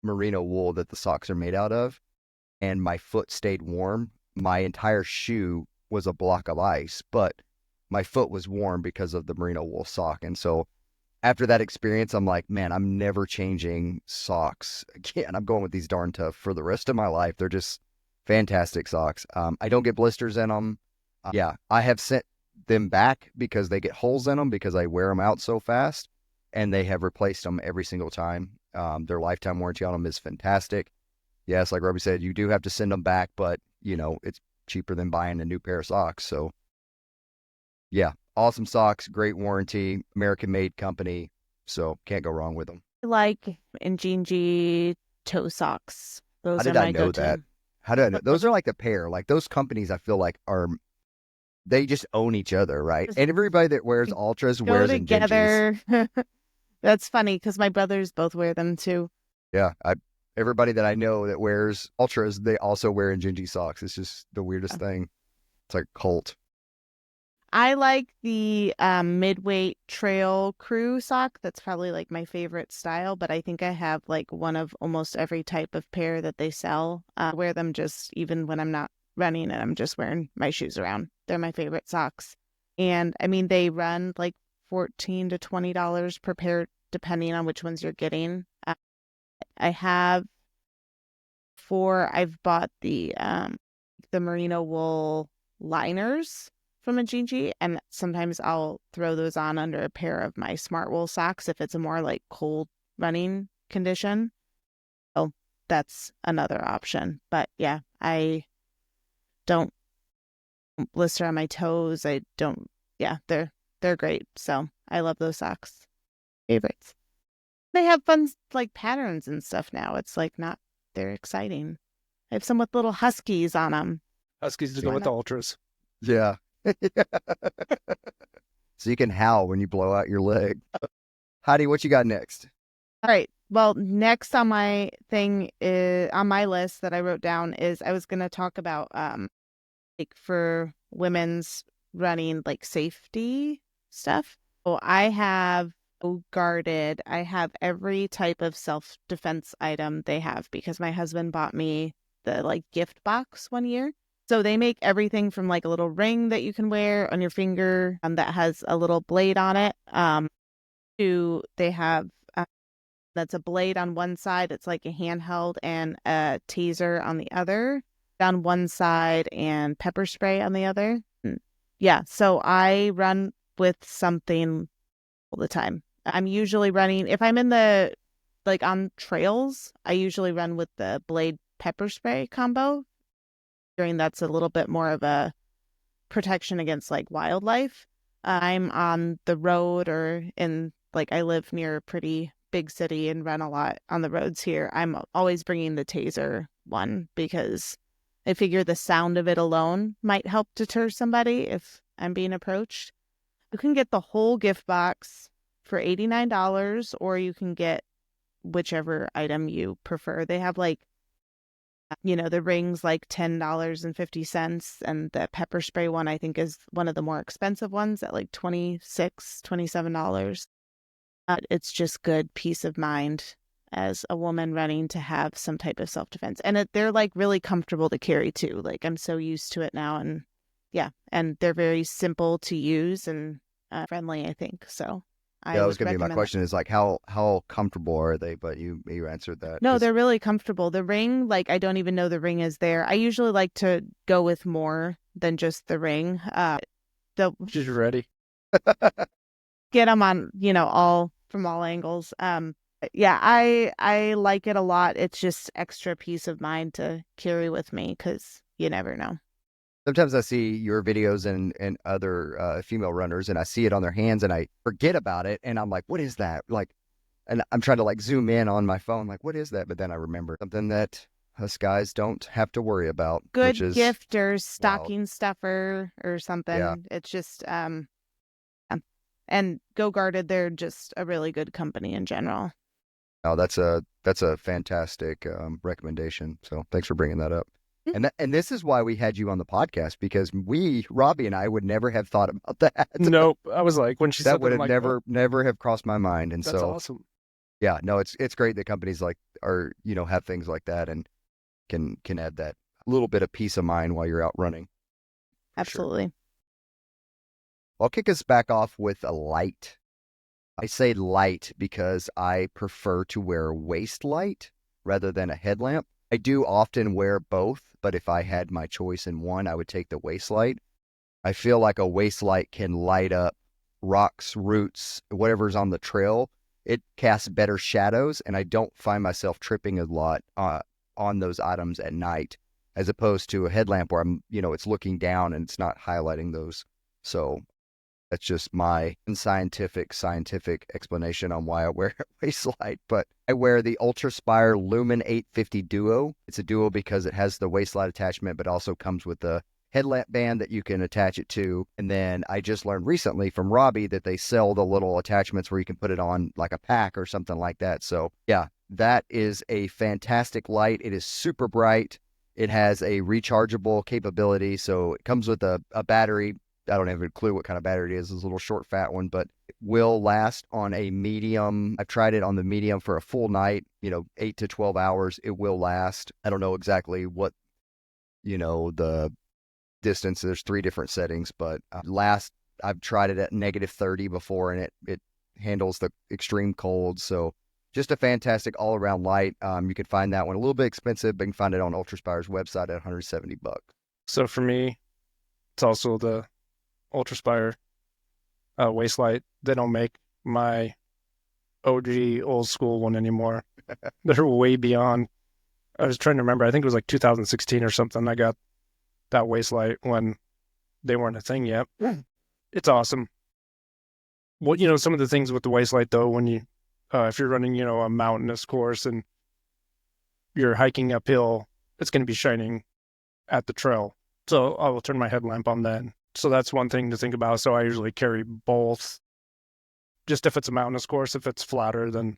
B: merino wool that the socks are made out of, and my foot stayed warm. My entire shoe was a block of ice, but my foot was warm because of the merino wool sock. And so after that experience, I'm like, man, I'm never changing socks again. I'm going with these darn tough for the rest of my life. They're just fantastic socks. I don't get blisters in them. Yeah, I have sent them back because they get holes in them because I wear them out so fast, and they have replaced them every single time. Their lifetime warranty on them is fantastic. Yes, like Robbie said, you do have to send them back, but it's cheaper than buying a new pair of socks. So yeah, awesome socks, great warranty, American-made company, so can't go wrong with them.
D: I like Injinji toe socks. Those
B: How did
D: are
B: I
D: my
B: know
D: go-to.
B: that? How did I know? Those are like the pair. Like those companies, I feel like are they just own each other, right? And everybody that wears Ultras
D: Go
B: wears Injinjis.
D: together. That's funny because my brothers both wear them too.
B: Yeah, everybody that I know that wears Ultras, they also wear Injinji socks. It's just the weirdest thing. It's like a cult.
D: I like the midweight trail crew sock. That's probably like my favorite style, but I think I have like one of almost every type of pair that they sell. I wear them just even when I'm not running and I'm just wearing my shoes around. They're my favorite socks. And I mean, they run like $14 to $20 per pair, depending on which ones you're getting. I have I've bought the merino wool liners from a Injinji, and sometimes I'll throw those on under a pair of my smart wool socks if it's a more like cold running condition. Oh, that's another option. But yeah, I don't blister on my toes. I don't. Yeah, they're great. So I love those socks. Favorites. They have fun like patterns and stuff now. It's like they're exciting. I have some with little huskies on them.
C: Huskies to go with the Ultras.
B: Yeah. So you can howl when you blow out your leg. Heidi, what you got next?
D: All right. Well, next on my list that I wrote down is I was going to talk about like for women's running like safety stuff. So I have guarded. I have every type of self-defense item they have because my husband bought me the like gift box one year. So they make everything from like a little ring that you can wear on your finger that has a little blade on it to they have that's a blade on one side. It's like a handheld and a taser on the other on one side and pepper spray on the other. Yeah. So I run with something all the time. I'm usually running if I'm in the like on trails, I usually run with the blade pepper spray combo. That's a little bit more of a protection against like wildlife. I'm on the road or in like I live near a pretty big city and run a lot on the roads here. I'm always bringing the taser one because I figure the sound of it alone might help deter somebody if I'm being approached. You can get the whole gift box for $89 or you can get whichever item you prefer. They have like the ring's like $10.50 and the pepper spray one I think is one of the more expensive ones at like $26, $27. It's just good peace of mind as a woman running to have some type of self-defense. And they're like really comfortable to carry too. Like I'm so used to it now and yeah, and they're very simple to use and friendly, I think. So
B: that was going to be my question is like how comfortable are they? But you answered that.
D: No, they're really comfortable. The ring, like I don't even know the ring is there. I usually like to go with more than just the ring.
C: Just ready.
D: Get them on, all from all angles. Yeah, I like it a lot. It's just extra peace of mind to carry with me because you never know.
B: Sometimes I see your videos and other female runners and I see it on their hands and I forget about it. And I'm like, what is that? Like, and I'm trying to like zoom in on my phone. Like, what is that? But then I remember something that us guys don't have to worry about.
D: Good
B: which is
D: gift or stocking stuffer or something.
B: Yeah.
D: It's just, and Go Guarded, they're just a really good company in general.
B: Oh, that's a fantastic recommendation. So thanks for bringing that up. And this is why we had you on the podcast because Robbie and I would never have thought about that.
C: Nope. I was like, when she said
B: that would have
C: like,
B: never have crossed my mind. And
C: that's
B: so
C: awesome.
B: Yeah, no, it's great that companies like are, have things like that and can add that little bit of peace of mind while you're out running.
D: Absolutely.
B: Sure. I'll kick us back off with a light. I say light because I prefer to wear a waist light rather than a headlamp. I do often wear both, but if I had my choice in one, I would take the waist light. I feel like a waist light can light up rocks, roots, whatever's on the trail. It casts better shadows, and I don't find myself tripping a lot on those items at night, as opposed to a headlamp where I'm, it's looking down and it's not highlighting those. So that's just my scientific explanation on why I wear a waist light. But I wear the Ultraspire Lumen 850 Duo. It's a duo because it has the waist light attachment, but also comes with the headlamp band that you can attach it to. And then I just learned recently from Robbie that they sell the little attachments where you can put it on like a pack or something like that. So yeah, that is a fantastic light. It is super bright. It has a rechargeable capability. So it comes with a battery. I don't have a clue what kind of battery it is. It's a little short, fat one, but it will last on a medium. I've tried it on the medium for a full night, 8 to 12 hours. It will last. I don't know exactly what, the distance. There's 3 different settings, but I've tried it at -30 before, and it handles the extreme cold. So just a fantastic all-around light. You can find that one a little bit expensive, but you can find it on Ultraspire's website at $170.
C: So for me, it's also the Ultraspire waist light. They don't make my OG old school one anymore. They're way beyond. I was trying to remember. I think it was like 2016 or something. I got that waist light when they weren't a thing yet. It's awesome. Well, some of the things with the waist light though, when you, if you're running, a mountainous course and you're hiking uphill, it's going to be shining at the trail. So I will turn my headlamp on then. So that's one thing to think about. So I usually carry both. Just if it's a mountainous course, if it's flatter, then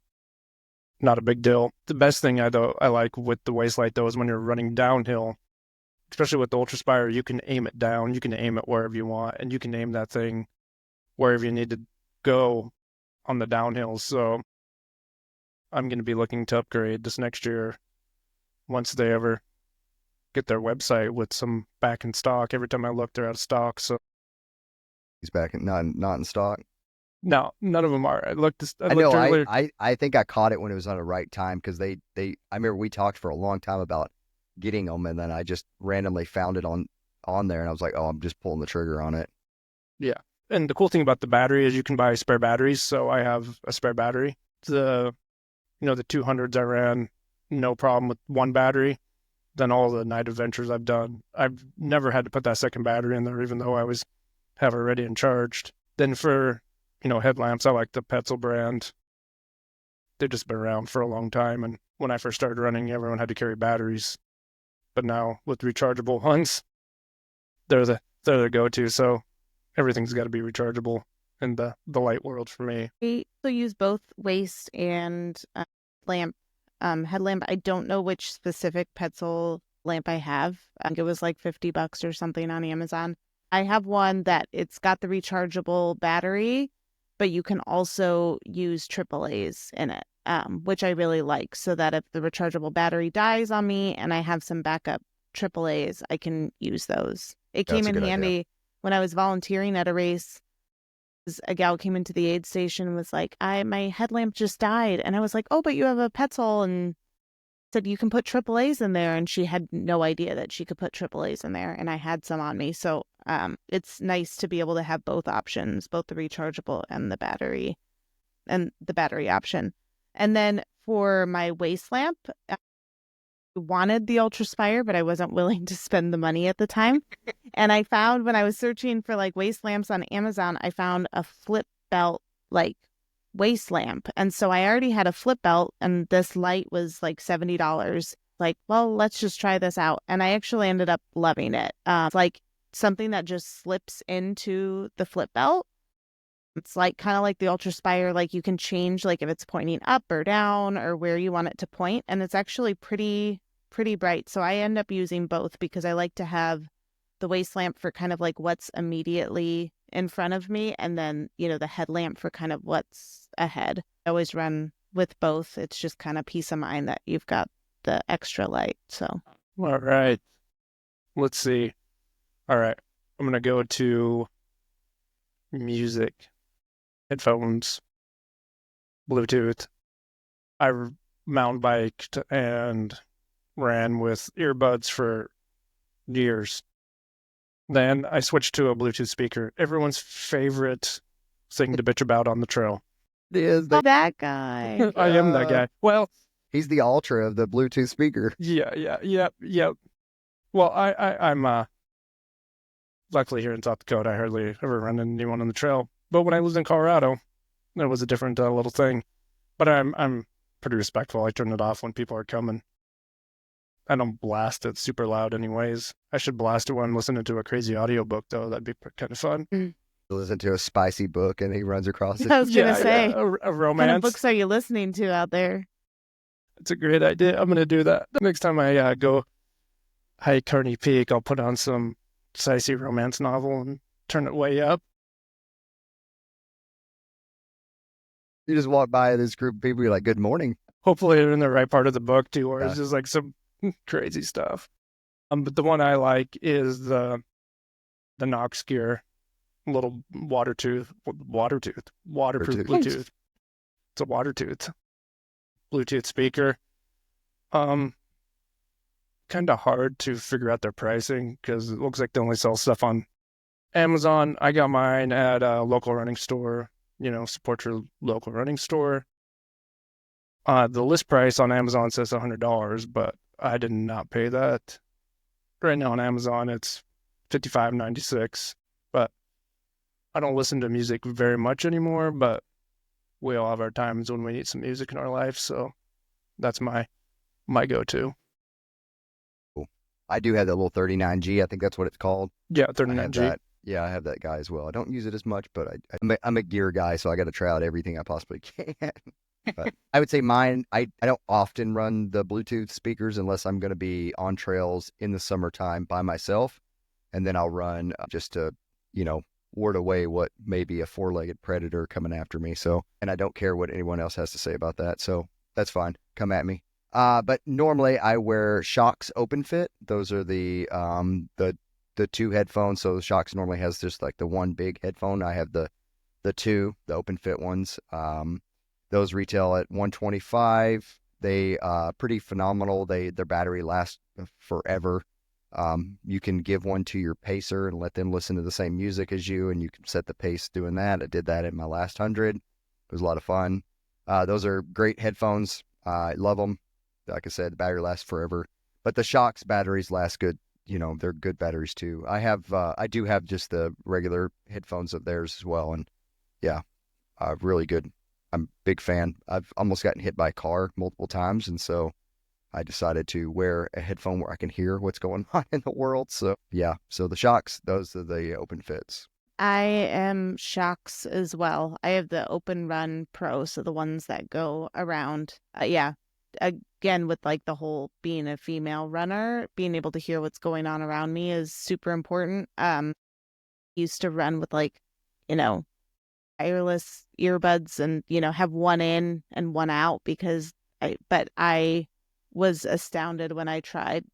C: not a big deal. The best thing I like with the waist light though is when you're running downhill, especially with the Ultraspire, you can aim it down. You can aim it wherever you want, and you can aim that thing wherever you need to go on the downhill. So I'm going to be looking to upgrade this next year once they ever get their website with some back in stock. Every time I look, they're out of stock. So
B: He's back in, not in stock.
C: no, none of them are. I looked
B: know.
C: earlier.
B: I think I caught it when it was on the right time because I remember we talked for a long time about getting them, and then I just randomly found it on there, and I was like, oh, I'm just pulling the trigger on it.
C: Yeah. And the cool thing about the battery is you can buy spare batteries. So I have a spare battery. The 200s I ran, no problem with one battery. Then all the night adventures I've done, I've never had to put that second battery in there, even though I always have it ready and charged. Then for, headlamps, I like the Petzl brand. They've just been around for a long time. And when I first started running, everyone had to carry batteries. But now with rechargeable ones, they're the go-to. So everything's got to be rechargeable in the light world for me.
D: I also use both waist and headlamp. I don't know which specific Petzl lamp I have. I think it was like $50 or something on Amazon. I have one that it's got the rechargeable battery, but you can also use AAAs in it, which I really like, so that if the rechargeable battery dies on me and I have some backup AAAs, I can use those. It came in handy when I was volunteering at a race. A gal came into the aid station and was like, my headlamp just died. And I was like, oh, but you have a Petzl, and said you can put AAAs in there. And she had no idea that she could put AAAs in there. And I had some on me. So it's nice to be able to have both options, both the rechargeable and the battery option. And then for my waist lamp, I wanted the Ultraspire, but I wasn't willing to spend the money at the time. And I found, when I was searching for like waist lamps on Amazon, I found a flip belt like waist lamp. And so I already had a flip belt, and this light was like $70. Like, well, let's just try this out. And I actually ended up loving it. It's like something that just slips into the flip belt. It's like kind of like the Ultraspire, like you can change like if it's pointing up or down or where you want it to point. And it's actually pretty bright. So I end up using both because I like to have the waist lamp for kind of like what's immediately in front of me, and then, the headlamp for kind of what's ahead. I always run with both. It's just kind of peace of mind that you've got the extra light. So.
C: All right. Let's see. All right. I'm going to go to music, headphones, Bluetooth. I mountain biked and ran with earbuds for years. Then I switched to a Bluetooth speaker. Everyone's favorite thing to bitch about on the trail.
D: That guy.
C: I am that guy. Well,
B: he's the ultra of the Bluetooth speaker.
C: Yeah. Well, I'm luckily here in South Dakota, I hardly ever run into anyone on the trail. But when I lived in Colorado, it was a different little thing. But I'm pretty respectful. I turn it off when people are coming. I don't blast it super loud anyways. I should blast it when I'm listening to a crazy audiobook, though. That'd be kind of fun.
B: Listen to a spicy book and he runs across it.
D: I was gonna say,
C: a
D: what kind of
C: romance.
D: books are you listening to out there?
C: It's a great idea. I'm going to do that. The next time I go hike Kearney Peak, I'll put on some spicy romance novel and turn it way up.
B: You just walk by this group of people, you're like, good morning.
C: Hopefully they're in the right part of the book too, or
B: Yeah.
C: it's just like some crazy stuff. But the one I like is the Nox Gear little waterproof Bluetooth. It's a watertooth Bluetooth speaker. Kind of hard to figure out their pricing because it looks like they only sell stuff on Amazon. I got mine at a local running store. Support your local running store. The list price on Amazon says $100, but I did not pay that. Right now on Amazon, it's $55.96. But I don't listen to music very much anymore, but we all have our times when we need some music in our life, so that's my go-to.
B: Cool. I do have that little 39G. I think that's what it's called.
C: Yeah,
B: I have
C: 39G.
B: that. Yeah, I have that guy as well. I don't use it as much, but I'm a gear guy, so I got to try out everything I possibly can. But I would say mine, I don't often run the Bluetooth speakers unless I'm going to be on trails in the summertime by myself. And then I'll run just to, ward away what may be a four-legged predator coming after me. So, and I don't care what anyone else has to say about that. So that's fine. Come at me. But normally I wear Shocks Open Fit. Those are the two headphones. So the Shocks normally has just like the one big headphone. I have the two, the Open Fit ones. Those retail at $125. They pretty phenomenal. Their battery lasts forever. You can give one to your pacer and let them listen to the same music as you, and you can set the pace doing that. I did that in my last 100. It was a lot of fun. Those are great headphones. I love them. Like I said, the battery lasts forever. But the Shocks batteries last good. They're good batteries too. I do have just the regular headphones of theirs as well, and yeah, really good. I'm a big fan. I've almost gotten hit by a car multiple times, and so I decided to wear a headphone where I can hear what's going on in the world. So yeah, so the Shocks, those are the Open Fits.
D: I am Shocks as well. I have the Open Run Pro, so the ones that go around. Yeah, again, with like the whole being a female runner, being able to hear what's going on around me is super important. Used to run with wireless earbuds and, have one in and one out but I was astounded when I tried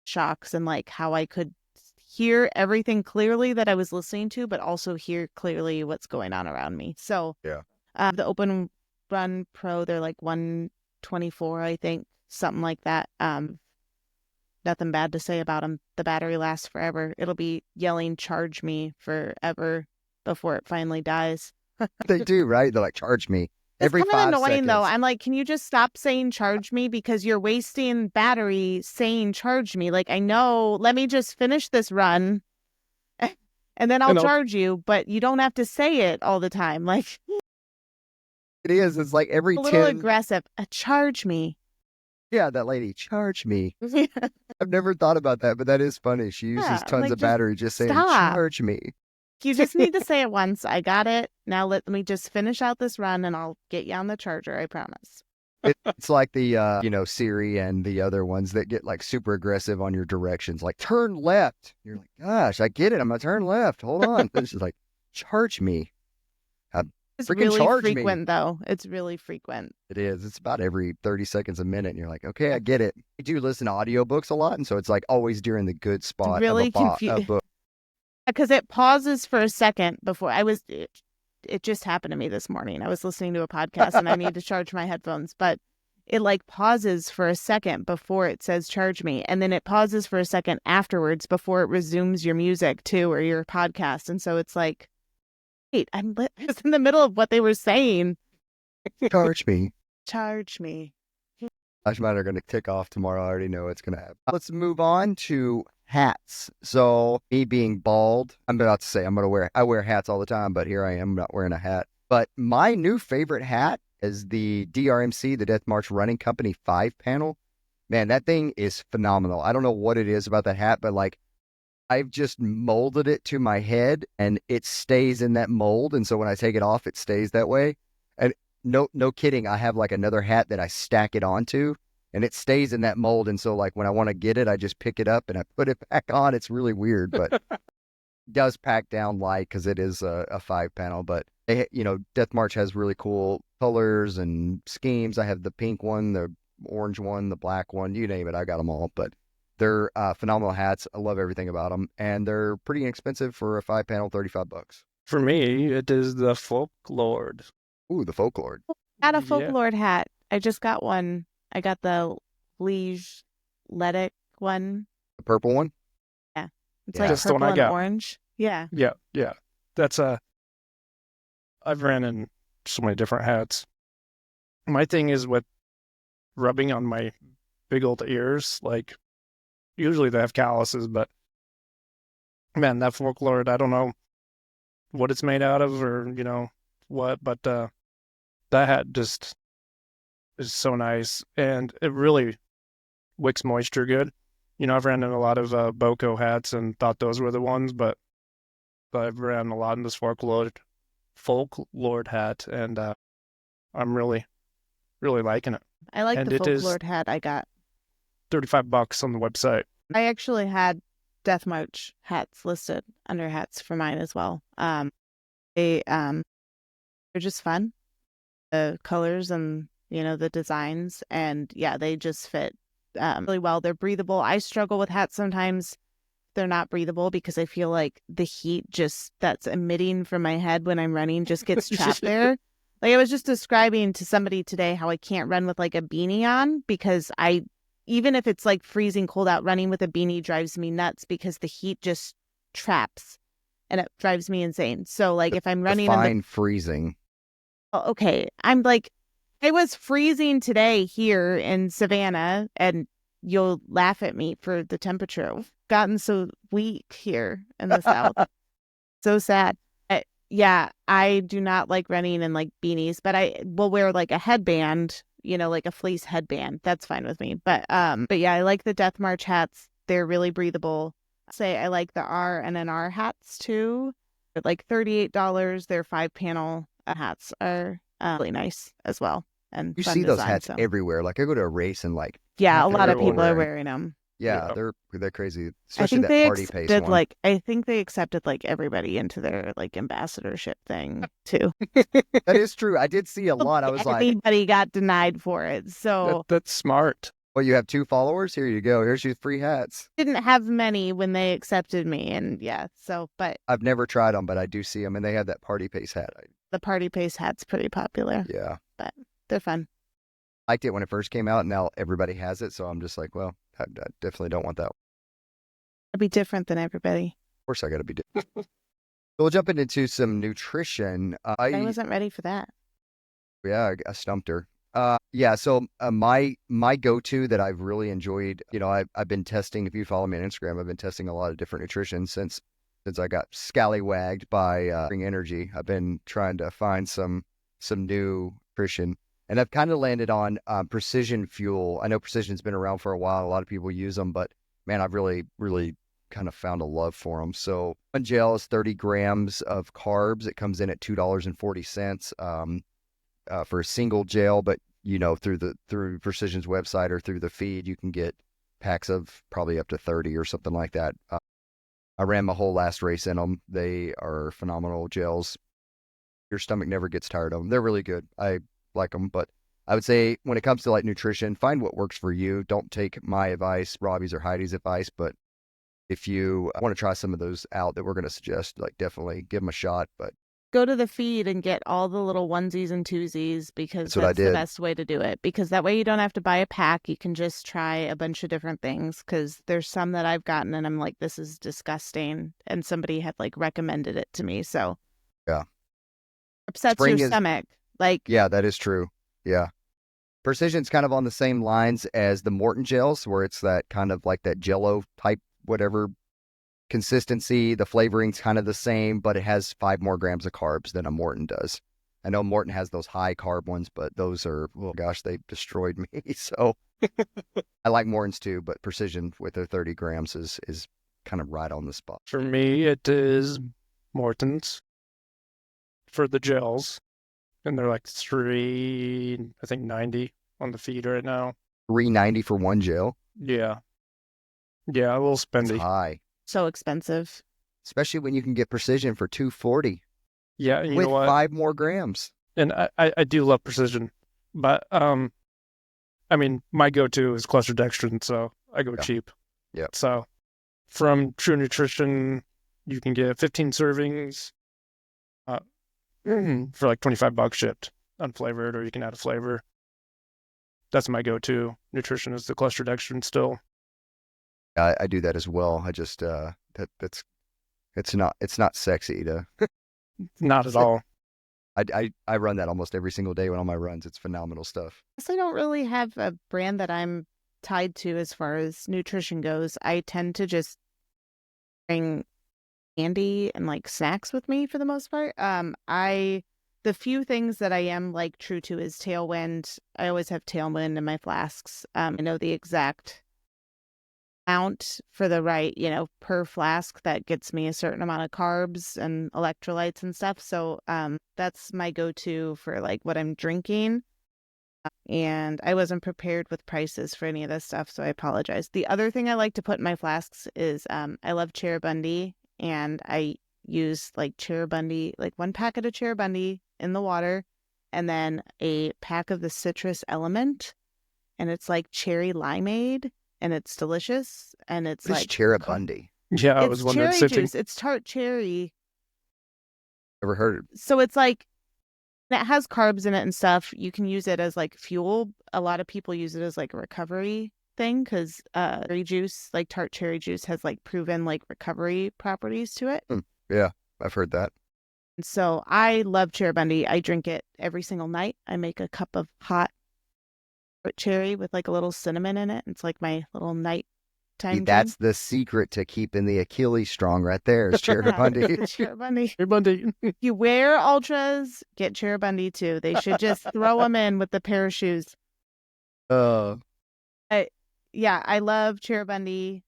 D: Shocks and like how I could hear everything clearly that I was listening to, but also hear clearly what's going on around me. So
B: yeah,
D: the Open Run Pro, they're like 124, I think, something like that. Nothing bad to say about them. The battery lasts forever. It'll be yelling "charge me" forever before it finally dies.
B: they do, right? They're like, charge me.
D: It's
B: Every
D: kind
B: 5
D: of annoying
B: seconds.
D: though. I'm like, can you just stop saying "charge me" because you're wasting battery saying "charge me"? Like, I know, let me just finish this run and then I'll charge you, but you don't have to say it all the time. Like,
B: It is. It's like every
D: a little
B: 10.
D: aggressive. Charge me.
B: Yeah, that lady, charge me. I've never thought about that, but that is funny. She uses tons
D: like,
B: of battery just saying,
D: stop.
B: charge me.
D: You just need to say it once. I got it. Now let me just finish out this run and I'll get you on the charger. I promise.
B: It's like the, Siri and the other ones that get like super aggressive on your directions, like turn left. You're like, gosh, I get it. I'm going to turn left. Hold on. It's just like, charge me.
D: It's
B: Freaking
D: really
B: charge me.
D: frequent though. It's really frequent.
B: It is. It's about every 30 seconds a minute. And you're like, okay, I get it. I do listen to audiobooks a lot. And so it's like always during the good spot
D: really
B: of a book.
D: Because it pauses for a second before it just happened to me this morning. I was listening to a podcast and I need to charge my headphones, but it like pauses for a second before it says charge me. And then it pauses for a second afterwards before it resumes your music too, or your podcast. And so it's like, wait, I was in the middle of what they were saying.
B: Charge me.
D: Charge me.
B: Flash mine are going to tick off tomorrow. I already know it's going to happen. Let's move on to hats. So me being bald, I'm about to say I wear hats all the time, but here I am not wearing a hat. But my new favorite hat is the DRMC, the Death March Running Company 5 panel. Man, that thing is phenomenal. I don't know what it is about that hat, but like I've just molded it to my head and it stays in that mold. And so when I take it off, it stays that way. And no kidding. I have like another hat that I stack it onto and it stays in that mold. And so like when I want to get it, I just pick it up and I put it back on. It's really weird, but it does pack down light because it is a 5-panel. But Death March has really cool colors and schemes. I have the pink one, the orange one, the black one, you name it. I got them all, but they're phenomenal hats. I love everything about them, and they're pretty inexpensive for a 5-panel, $35.
C: For me, it is the Folklord.
B: Ooh, the Folklord.
D: Got a
C: Yeah.
D: Folklord hat. I just got one. I got the Liege Letic one.
B: The purple one?
D: It's
B: Yeah.
D: like
C: That's the one
D: purple
C: I
D: and
C: got.
D: orange. Yeah.
C: Yeah. That's I've ran in so many different hats. My thing is with rubbing on my big old ears, like usually they have calluses, but man, that Folklord, I don't know what it's made out of or what, but that hat just is so nice and it really wicks moisture good. I've ran in a lot of Boko hats and thought those were the ones, but I've ran a lot in this Folklord hat, and I'm really, really liking it.
D: I like
C: And
D: the
C: it is-
D: Folklord hat I got.
C: $35 on the website.
D: I actually had Death March hats listed under hats for mine as well. They're just fun. The colors and the designs, and yeah, they just fit really well. They're breathable. I struggle with hats sometimes. They're not breathable because I feel like the heat that's emitting from my head when I'm running just gets trapped there. Like I was just describing to somebody today how I can't run with like a beanie on because even if it's like freezing cold out, running with a beanie drives me nuts because the heat just traps and it drives me insane. So like if I'm running
B: Define freezing.
D: okay, I'm like, it was freezing today here in Savannah, and you'll laugh at me for the temperature. We've gotten so weak here in the South. So sad. Yeah, I do not like running in like beanies, but I will wear like a headband, like a fleece headband. That's fine with me. But yeah, I like the Death March hats. They're really breathable. Say I like the R and NR hats too. They're like $38. Their 5-panel hats are really nice as well. And
B: You
D: fun
B: see those
D: design,
B: hats
D: so.
B: everywhere. Like I go to a race and like,
D: Yeah, a lot of
C: everyone
D: people are
B: wearing-
D: wearing them.
B: yeah,
C: Yeah.
B: they're crazy.
D: I
B: Especially
D: think
B: that
D: they
B: party pace
D: accepted
B: one.
D: I think they accepted like everybody into their like ambassadorship thing too.
B: That is true. I did see a lot. I was like,
D: Everybody got denied for it. So
C: That's smart.
B: well, you have 2 followers? Here you go. Here's your 3 hats.
D: didn't have many when they accepted me, and yeah, so but
B: I've never tried them, but I do see them, and they have that party pace hat.
D: the party pace hat's pretty popular.
B: Yeah.
D: They're fun.
B: Liked it when it first came out, and now everybody has it, so I'm just like, well, I definitely don't want that.
D: It'll be different than everybody.
B: Of course, I got to be different. So we'll jump into some nutrition.
D: I wasn't ready for that.
B: Yeah, I stumped her. So my go-to that I've really enjoyed, I've been testing. If you follow me on Instagram, I've been testing a lot of different nutrition since I got scallywagged by Spring Energy. I've been trying to find some new nutrition, and I've kind of landed on Precision Fuel. I know Precision's been around for a while. A lot of people use them, but man, I've really kind of found a love for them. So one gel is 30 grams of carbs. It comes in at $2.40 for a single gel, but through Precision's website or through the feed, you can get packs of probably up to 30 or something like that. I ran my whole last race in them. They are phenomenal gels. Your stomach never gets tired of them. They're really good. I like them, but I would say when it comes to like nutrition, find what works for you. Don't take my advice, Robbie's or Heidi's advice, but if you want to try some of those out that we're going to suggest, like definitely give them a shot. But
D: Go to the feed and get all the little onesies and twosies because
B: That's what I
D: that's the
B: did.
D: best way to do it. Because that way you don't have to buy a pack. You can just try a bunch of different things. Because there's some that I've gotten and I'm like, this is disgusting. And somebody had like recommended it to me. So
B: Yeah.
D: Upsets
B: Spring
D: your
B: is-
D: stomach. Like,
B: yeah, that is true. Yeah. Precision's kind of on the same lines as the Morton gels, where it's that kind of like that Jello type, whatever consistency. The flavoring's kind of the same, but it has 5 more grams of carbs than a Morton does. I know Morton has those high carb ones, but those are, oh gosh, they destroyed me. So I like Morton's too, but Precision with their 30 grams is kind of right on the spot.
C: For me, it is Morton's for the gels, and they're like I think 90 on the feed right now.
B: $3.90 for one gel.
C: Yeah, a little
B: It's
C: spendy.
B: high,
D: So expensive.
B: especially when you can get Precision for $2.40
C: Yeah, and you
B: with
C: know what?
B: 5 more grams.
C: And I do love Precision, but I mean, my go-to is cluster dextrin, so I go cheap.
B: Yeah.
C: So from True Nutrition, you can get 15 servings for like $25 shipped, unflavored, or you can add a flavor. That's my go-to nutrition is the cluster dextrin still.
B: I do that as well. I just it's not sexy to.
C: Not at all.
B: I run that almost every single day on my runs. It's phenomenal stuff.
D: I don't really have a brand that I'm tied to as far as nutrition goes. I tend to just bring candy and like snacks with me for the most part. The few things that I am like true to is Tailwind. I always have Tailwind in my flasks. I know the exact amount for the right, per flask that gets me a certain amount of carbs and electrolytes and stuff. So that's my go-to for like what I'm drinking. And I wasn't prepared with prices for any of this stuff, so I apologize. The other thing I like to put in my flasks is I love Cherubundi, and I use like Cherubundi, like 1 packet of Cherubundi in the water, and then a pack of the citrus element, and it's like cherry limeade, and it's delicious, and it's
B: What is
D: like
B: Cherubundi?
C: Yeah, I
D: it's
C: was wondering.
D: cherry juice. It's tart cherry,
B: Ever heard?
D: so it's like it has carbs in it and stuff. You can use it as like fuel. A lot of people use it as like a recovery thing because cherry juice, like tart cherry juice, has like proven like recovery properties to it.
B: Yeah, I've heard that.
D: And so I love Cherubundi. I drink it every single night. I make a cup of hot cherry with like a little cinnamon in it. It's like my little nighttime drink.
B: That's the secret to keeping the Achilles strong right there is Cherubundi.
D: Cherubundi.
C: Cherubundi.
D: If you wear ultras, get Cherubundi too. They should just throw them in with the pair of shoes. Yeah, I love Cherubundi.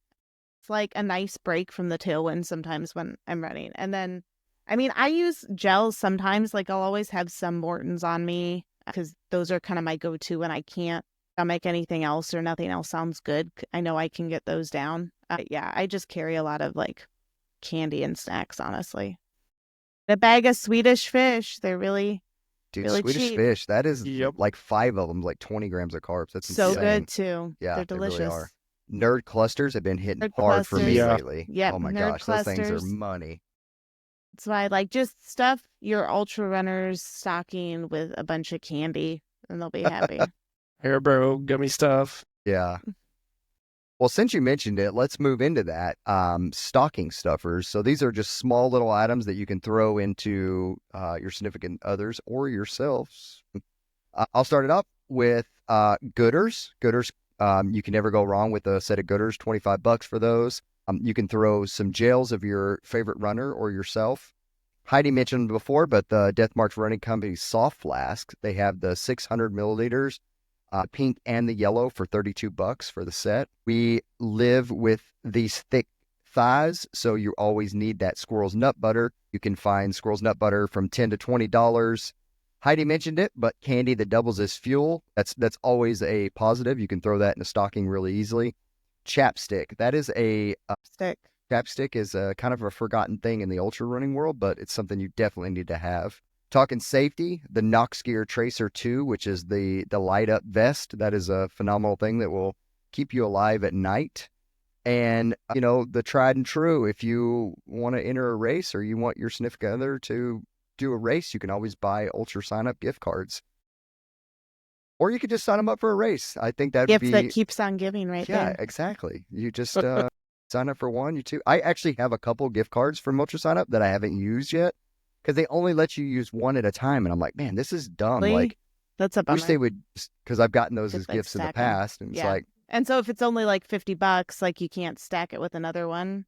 D: It's like a nice break from the tailwind sometimes when I'm running. And then, I mean, I use gels sometimes. Like I'll always have some Mortons on me because those are kind of my go-to when I can't stomach anything else or nothing else sounds good. I know I can get those down. Yeah, I just carry a lot of like candy and snacks, honestly. A bag of Swedish fish. They're really really
B: Swedish
D: cheap.
B: fish, that is
C: Yep.
B: like 5 of them, like 20 grams of carbs. That's
D: So
B: insane.
D: good too.
B: Yeah,
D: They're
B: they really
D: delicious.
B: are. Nerd clusters have been hitting
D: Nerd
B: hard for me
C: clusters.
B: lately.
D: Yep,
B: Oh my
D: nerd
B: gosh, those things are
D: clusters.
B: money.
D: That's why I like just stuff your ultra runners stocking with a bunch of candy and they'll be happy.
C: Haribo gummy stuff.
B: Yeah. Well, since you mentioned it, let's move into that. Stocking stuffers. So these are just small little items that you can throw into your significant others or yourselves. I'll start it up with Gooders. Gooders, you can never go wrong with a set of Gooders, $25 for those. You can throw some gels of your favorite runner or yourself. Heidi mentioned before, but the Death March Running Company soft flasks, they have the 600 milliliters, pink and the yellow for $32 for the set. We live with these thick thighs, so you always need that squirrel's nut butter. You can find squirrel's nut butter from $10 to $20. Heidi mentioned it, but candy that doubles as fuel, that's always a positive. You can throw that in a stocking really easily. Chapstick, that is chapstick is a kind of a forgotten thing in the ultra running world, but it's something you definitely need to have. Talking safety, the Nox Gear Tracer 2, which is the light up vest. That is a phenomenal thing that will keep you alive at night. And, the tried and true, if you want to enter a race or you want your significant other to do a race, you can always buy ultra sign up gift cards. Or you could just sign them up for a race. I think that'd
D: Gift
B: be...
D: that keeps on giving right
B: Yeah,
D: there.
B: exactly. You just sign up for one, you two. I actually have a couple gift cards from Ultra Sign Up that I haven't used yet because they only let you use one at a time. And I'm like, man, this is dumb.
D: Really?
B: Like,
D: That's a
B: I
D: bummer.
B: wish they would, because I've gotten those
D: Could,
B: as
D: like,
B: gifts in the
D: stack 'em.
B: past. And it's
D: Yeah.
B: like,
D: And so if it's only like $50, like you can't stack it with another one.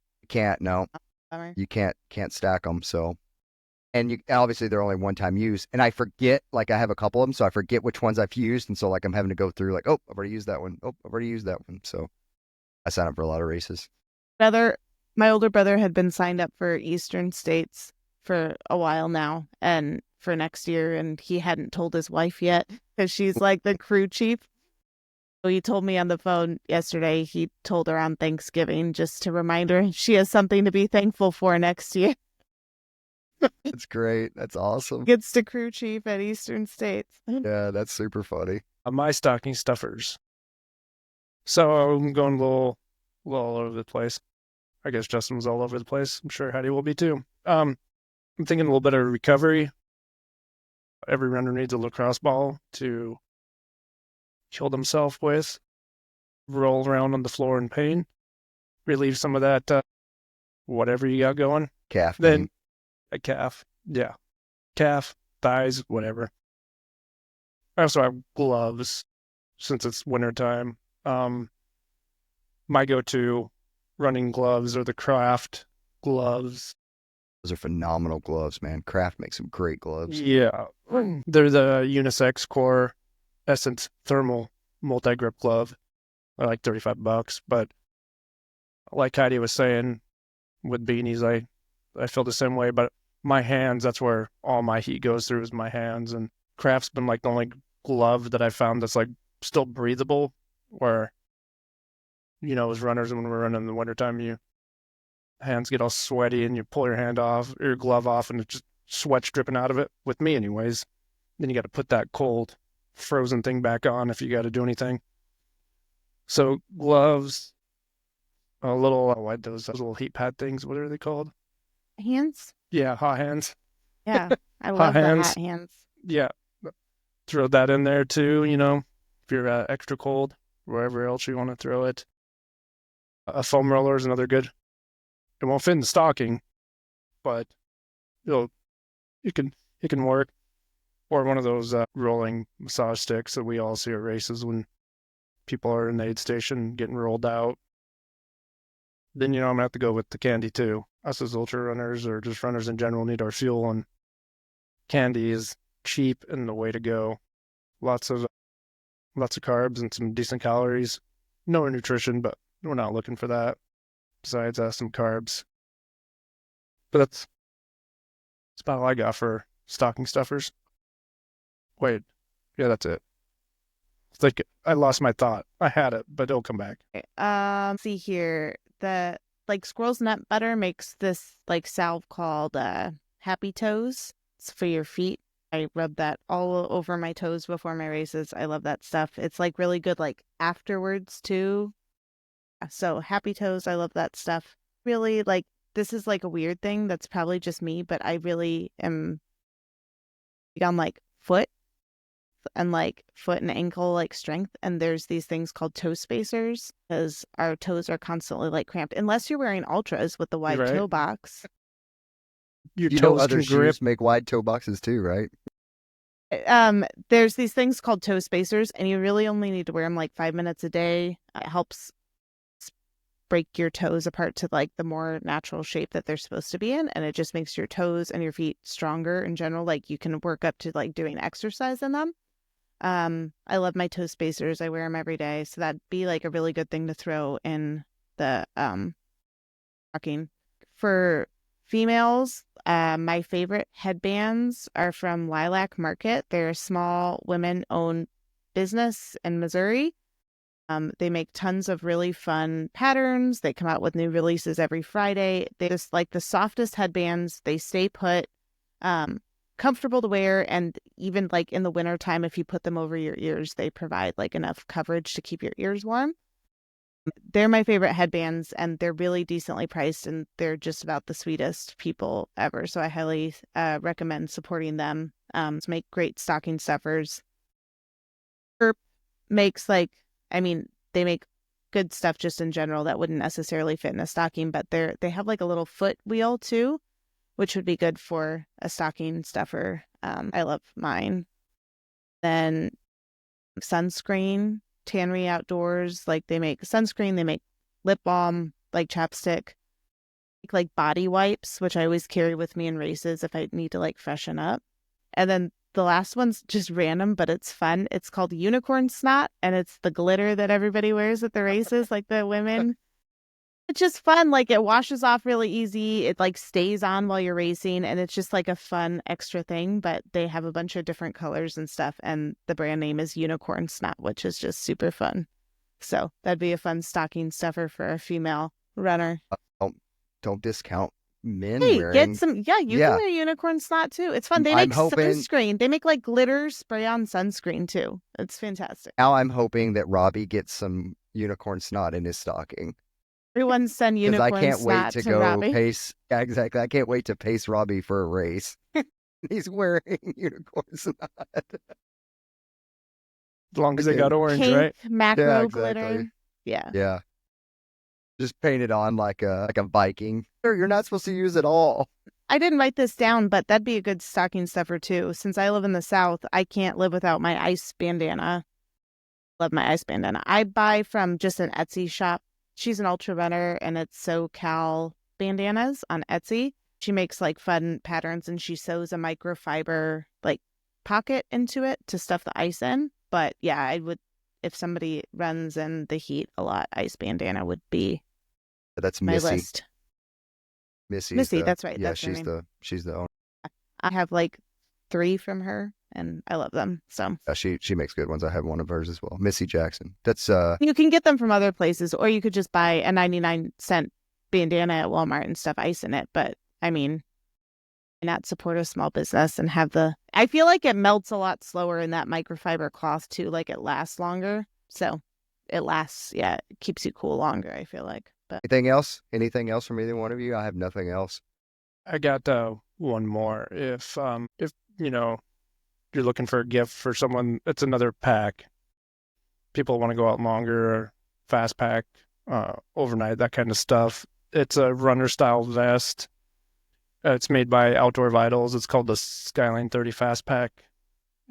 B: no,
D: Bummer.
B: you can't stack them. So And obviously they're only one-time use. And I forget, like I have a couple of them, so I forget which ones I've used. And so like I'm having to go through like, oh, I've already used that one. Oh, I've already used that one. So I sign up for a lot of races.
D: My older brother had been signed up for Eastern States for a while now and for next year, and he hadn't told his wife yet because she's like the crew chief. So he told me on the phone yesterday, he told her on Thanksgiving just to remind her she has something to be thankful for next year.
B: That's great. That's awesome.
D: Gets to crew chief at Eastern States.
B: Yeah, that's super funny.
C: My stocking stuffers. So I'm going a little all over the place. I guess Justin was all over the place. I'm sure Heidi will be too. I'm thinking a little bit of recovery. Every runner needs a lacrosse ball to kill themselves with, roll around on the floor in pain, relieve some of that, whatever you got going.
B: Calf.
C: Then a calf. Yeah. Calf, thighs, whatever. I also have gloves since it's wintertime. My go-to running gloves are the Craft gloves.
B: Those are phenomenal gloves, man. Kraft makes some great gloves.
C: Yeah. They're the Unisex Core Essence Thermal multi-grip glove. They're like $35, but like Heidi was saying with beanies, I feel the same way, but my hands, that's where all my heat goes through is my hands, and Craft's been like the only glove that I found that's like still breathable, where, you know, as runners, when we're running in the wintertime, your hands get all sweaty and you pull your hand off, or your glove off, and it's just sweat's dripping out of it, with me anyways. Then you got to put that cold, frozen thing back on if you got to do anything. So gloves, a little, what, those little heat pad things, what are they called?
D: Hands?
C: Yeah, hot hands.
D: Yeah, I love the hot hands.
C: Yeah, throw that in there too, you know, if you're extra cold, wherever else you want to throw it. A foam roller is another good. It won't fit in the stocking, but it can work. Or one of those rolling massage sticks that we all see at races when people are in the aid station getting rolled out. Then, you know, I'm going to have to go with the candy too. Us as ultra runners or just runners in general need our fuel, and candy is cheap and the way to go. Lots of carbs and some decent calories. No nutrition, but we're not looking for that. Besides some carbs. But that's about all I got for stocking stuffers. Wait, yeah, that's it. It's like I lost my thought. I had it, but it'll come back.
D: See here, the Squirrel's Nut Butter makes this like salve called Happy Toes. It's for your feet. I rub that all over my toes before my races. I love that stuff. It's like really good like afterwards too. So Happy Toes, I love that stuff. Really, like, this is like a weird thing that's probably just me, but I really am on like foot and ankle like strength, and there's these things called toe spacers because our toes are constantly like cramped unless you're wearing ultras with the wide toe box.
C: Your
B: You know
C: toes
B: other
C: can grip.
B: shoes make wide toe boxes too, right?
D: There's these things called toe spacers, and you really only need to wear them like 5 minutes a day. It helps break your toes apart to like the more natural shape that they're supposed to be in, and it just makes your toes and your feet stronger in general. Like you can work up to like doing exercise in them. I love my toe spacers. I wear them every day, so that'd be like a really good thing to throw in the stocking. For females, my favorite headbands are from Lilac Market. They're a small women-owned business in Missouri. They make tons of really fun patterns. They come out with new releases every Friday. They just like the softest headbands. They stay put, comfortable to wear. And even like in the wintertime, if you put them over your ears, they provide like enough coverage to keep your ears warm. They're my favorite headbands, and they're really decently priced, and they're just about the sweetest people ever. So I highly recommend supporting them. To make great stocking stuffers. Makes they make good stuff just in general that wouldn't necessarily fit in a stocking, but they have like a little foot wheel too, which would be good for a stocking stuffer. I love mine. Then sunscreen, Tannery Outdoors, like they make sunscreen, they make lip balm, like chapstick. like body wipes, which I always carry with me in races if I need to like freshen up. And then the last one's just random, but it's fun. It's called unicorn snot, and it's the glitter that everybody wears at the races, like the women. It's just fun. Like it washes off really easy. It like stays on while you're racing, and it's just like a fun extra thing. But they have a bunch of different colors and stuff, and the brand name is Unicorn Snot, which is just super fun. So that'd be a fun stocking stuffer for a female runner.
B: Don't discount men
D: Hey,
B: wearing.
D: get some. Yeah, you can wear unicorn snot too. It's fun. They make sunscreen. They make like glitter spray on sunscreen too. It's fantastic.
B: Now I'm hoping that Robbie gets some unicorn snot in his stocking.
D: Everyone send unicorn
B: I can't wait
D: snot
B: to
D: to
B: go
D: Robbie.
B: pace. Yeah, exactly. I can't wait to pace Robbie for a race. He's wearing unicorn snot.
C: As long as they got orange,
D: Pink
C: right?
D: macro
B: Yeah,
D: glitter.
B: exactly.
D: Yeah.
B: Yeah. Just paint it on like a Viking. Sure, you're not supposed to use it all.
D: I didn't write this down, but that'd be a good stocking stuffer too. Since I live in the South, I can't live without my ice bandana. Love my ice bandana. I buy from just an Etsy shop. She's an ultra runner, and it's SoCal bandanas on Etsy. She makes like fun patterns, and she sews a microfiber like pocket into it to stuff the ice in. But yeah, I would, if somebody runs in the heat a lot, ice bandana would be
B: That's
D: my
B: Missy.
D: list.
B: Missy,
D: that's right.
B: Yeah,
D: That's her name.
B: she's the owner.
D: I have like 3 from her, and I love them. So
B: Yeah, she makes good ones. I have one of hers as well. Missy Jackson. That's
D: you can get them from other places, or you could just buy a 99-cent bandana at Walmart and stuff ice in it. But I mean, why not support a small business and have I feel like it melts a lot slower in that microfiber cloth too. Like it lasts longer. So it lasts, yeah, it keeps you cool longer, I feel like. But
B: anything else? Anything else from either one of you? I have nothing else.
C: I got one more. If you know you're looking for a gift for someone, it's another pack. People want to go out longer, or fast pack, overnight, that kind of stuff. It's a runner style vest. It's made by Outdoor Vitals. It's called the Skyline 30 Fast Pack,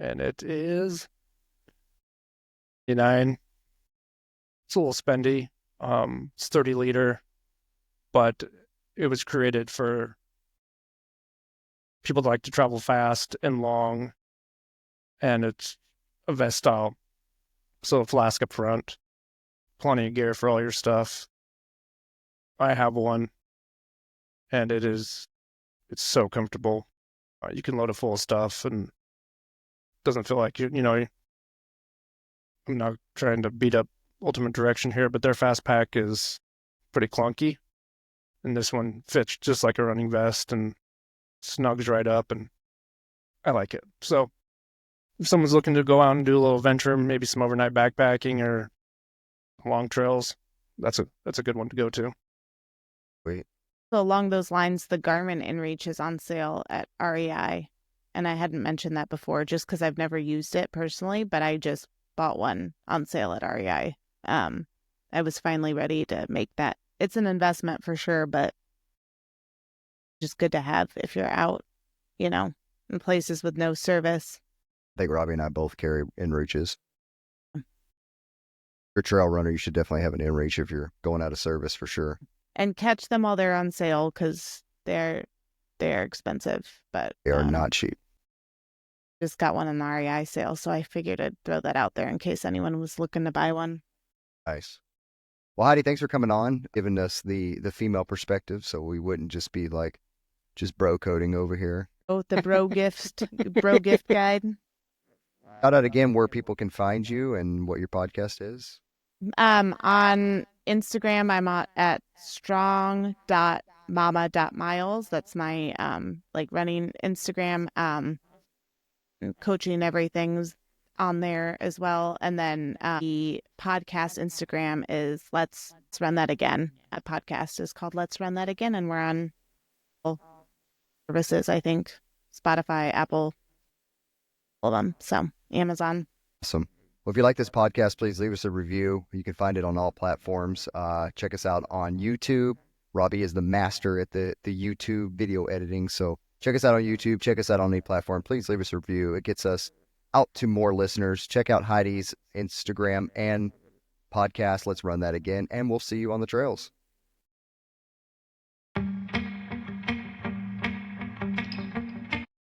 C: and it is $9. It's a little spendy. It's 30 liter, but it was created for people that like to travel fast and long, and it's a vest style. So a flask up front, plenty of gear for all your stuff. I have one, and it's so comfortable. You can load it full of stuff, and it doesn't feel like I'm not trying to beat up Ultimate Direction here, but their fast pack is pretty clunky, and this one fits just like a running vest and snugs right up, and I like it. So if someone's looking to go out and do a little venture, maybe some overnight backpacking or long trails, that's a good one to go to.
B: Wait.
D: so along those lines, the Garmin InReach is on sale at REI. And I hadn't mentioned that before just because I've never used it personally, but I just bought one on sale at REI. I was finally ready to make that. It's an investment for sure, but just good to have if you're out, in places with no service.
B: I think Robbie and I both carry InReaches. If you're a trail runner, you should definitely have an InReach if you're going out of service for sure.
D: And catch them while they're on sale because they're expensive, but
B: They are not cheap.
D: just got one in the REI sale, so I figured I'd throw that out there in case anyone was looking to buy one.
B: Nice. Well, Heidi, thanks for coming on, giving us the female perspective, so we wouldn't just be like just bro coding over here.
D: Oh, the bro gift guide.
B: Shout out again where people can find you and what your podcast is.
D: On Instagram, I'm at strong.mama.miles. That's my running Instagram. Coaching, everything's on there as well. And then the podcast Instagram is Let's Run That Again. A podcast is called Let's Run That Again, and we're on all services, I think, Spotify, Apple, all of them. So Amazon.
B: Awesome. Well, if you like this podcast, please leave us a review. You can find it on all platforms. Check us out on YouTube. Robbie is the master at the YouTube video editing. So check us out on YouTube. Check us out on any platform. Please leave us a review. It gets us out to more listeners. Check out Heidi's Instagram and podcast. Let's Run That Again. And we'll see you on the trails.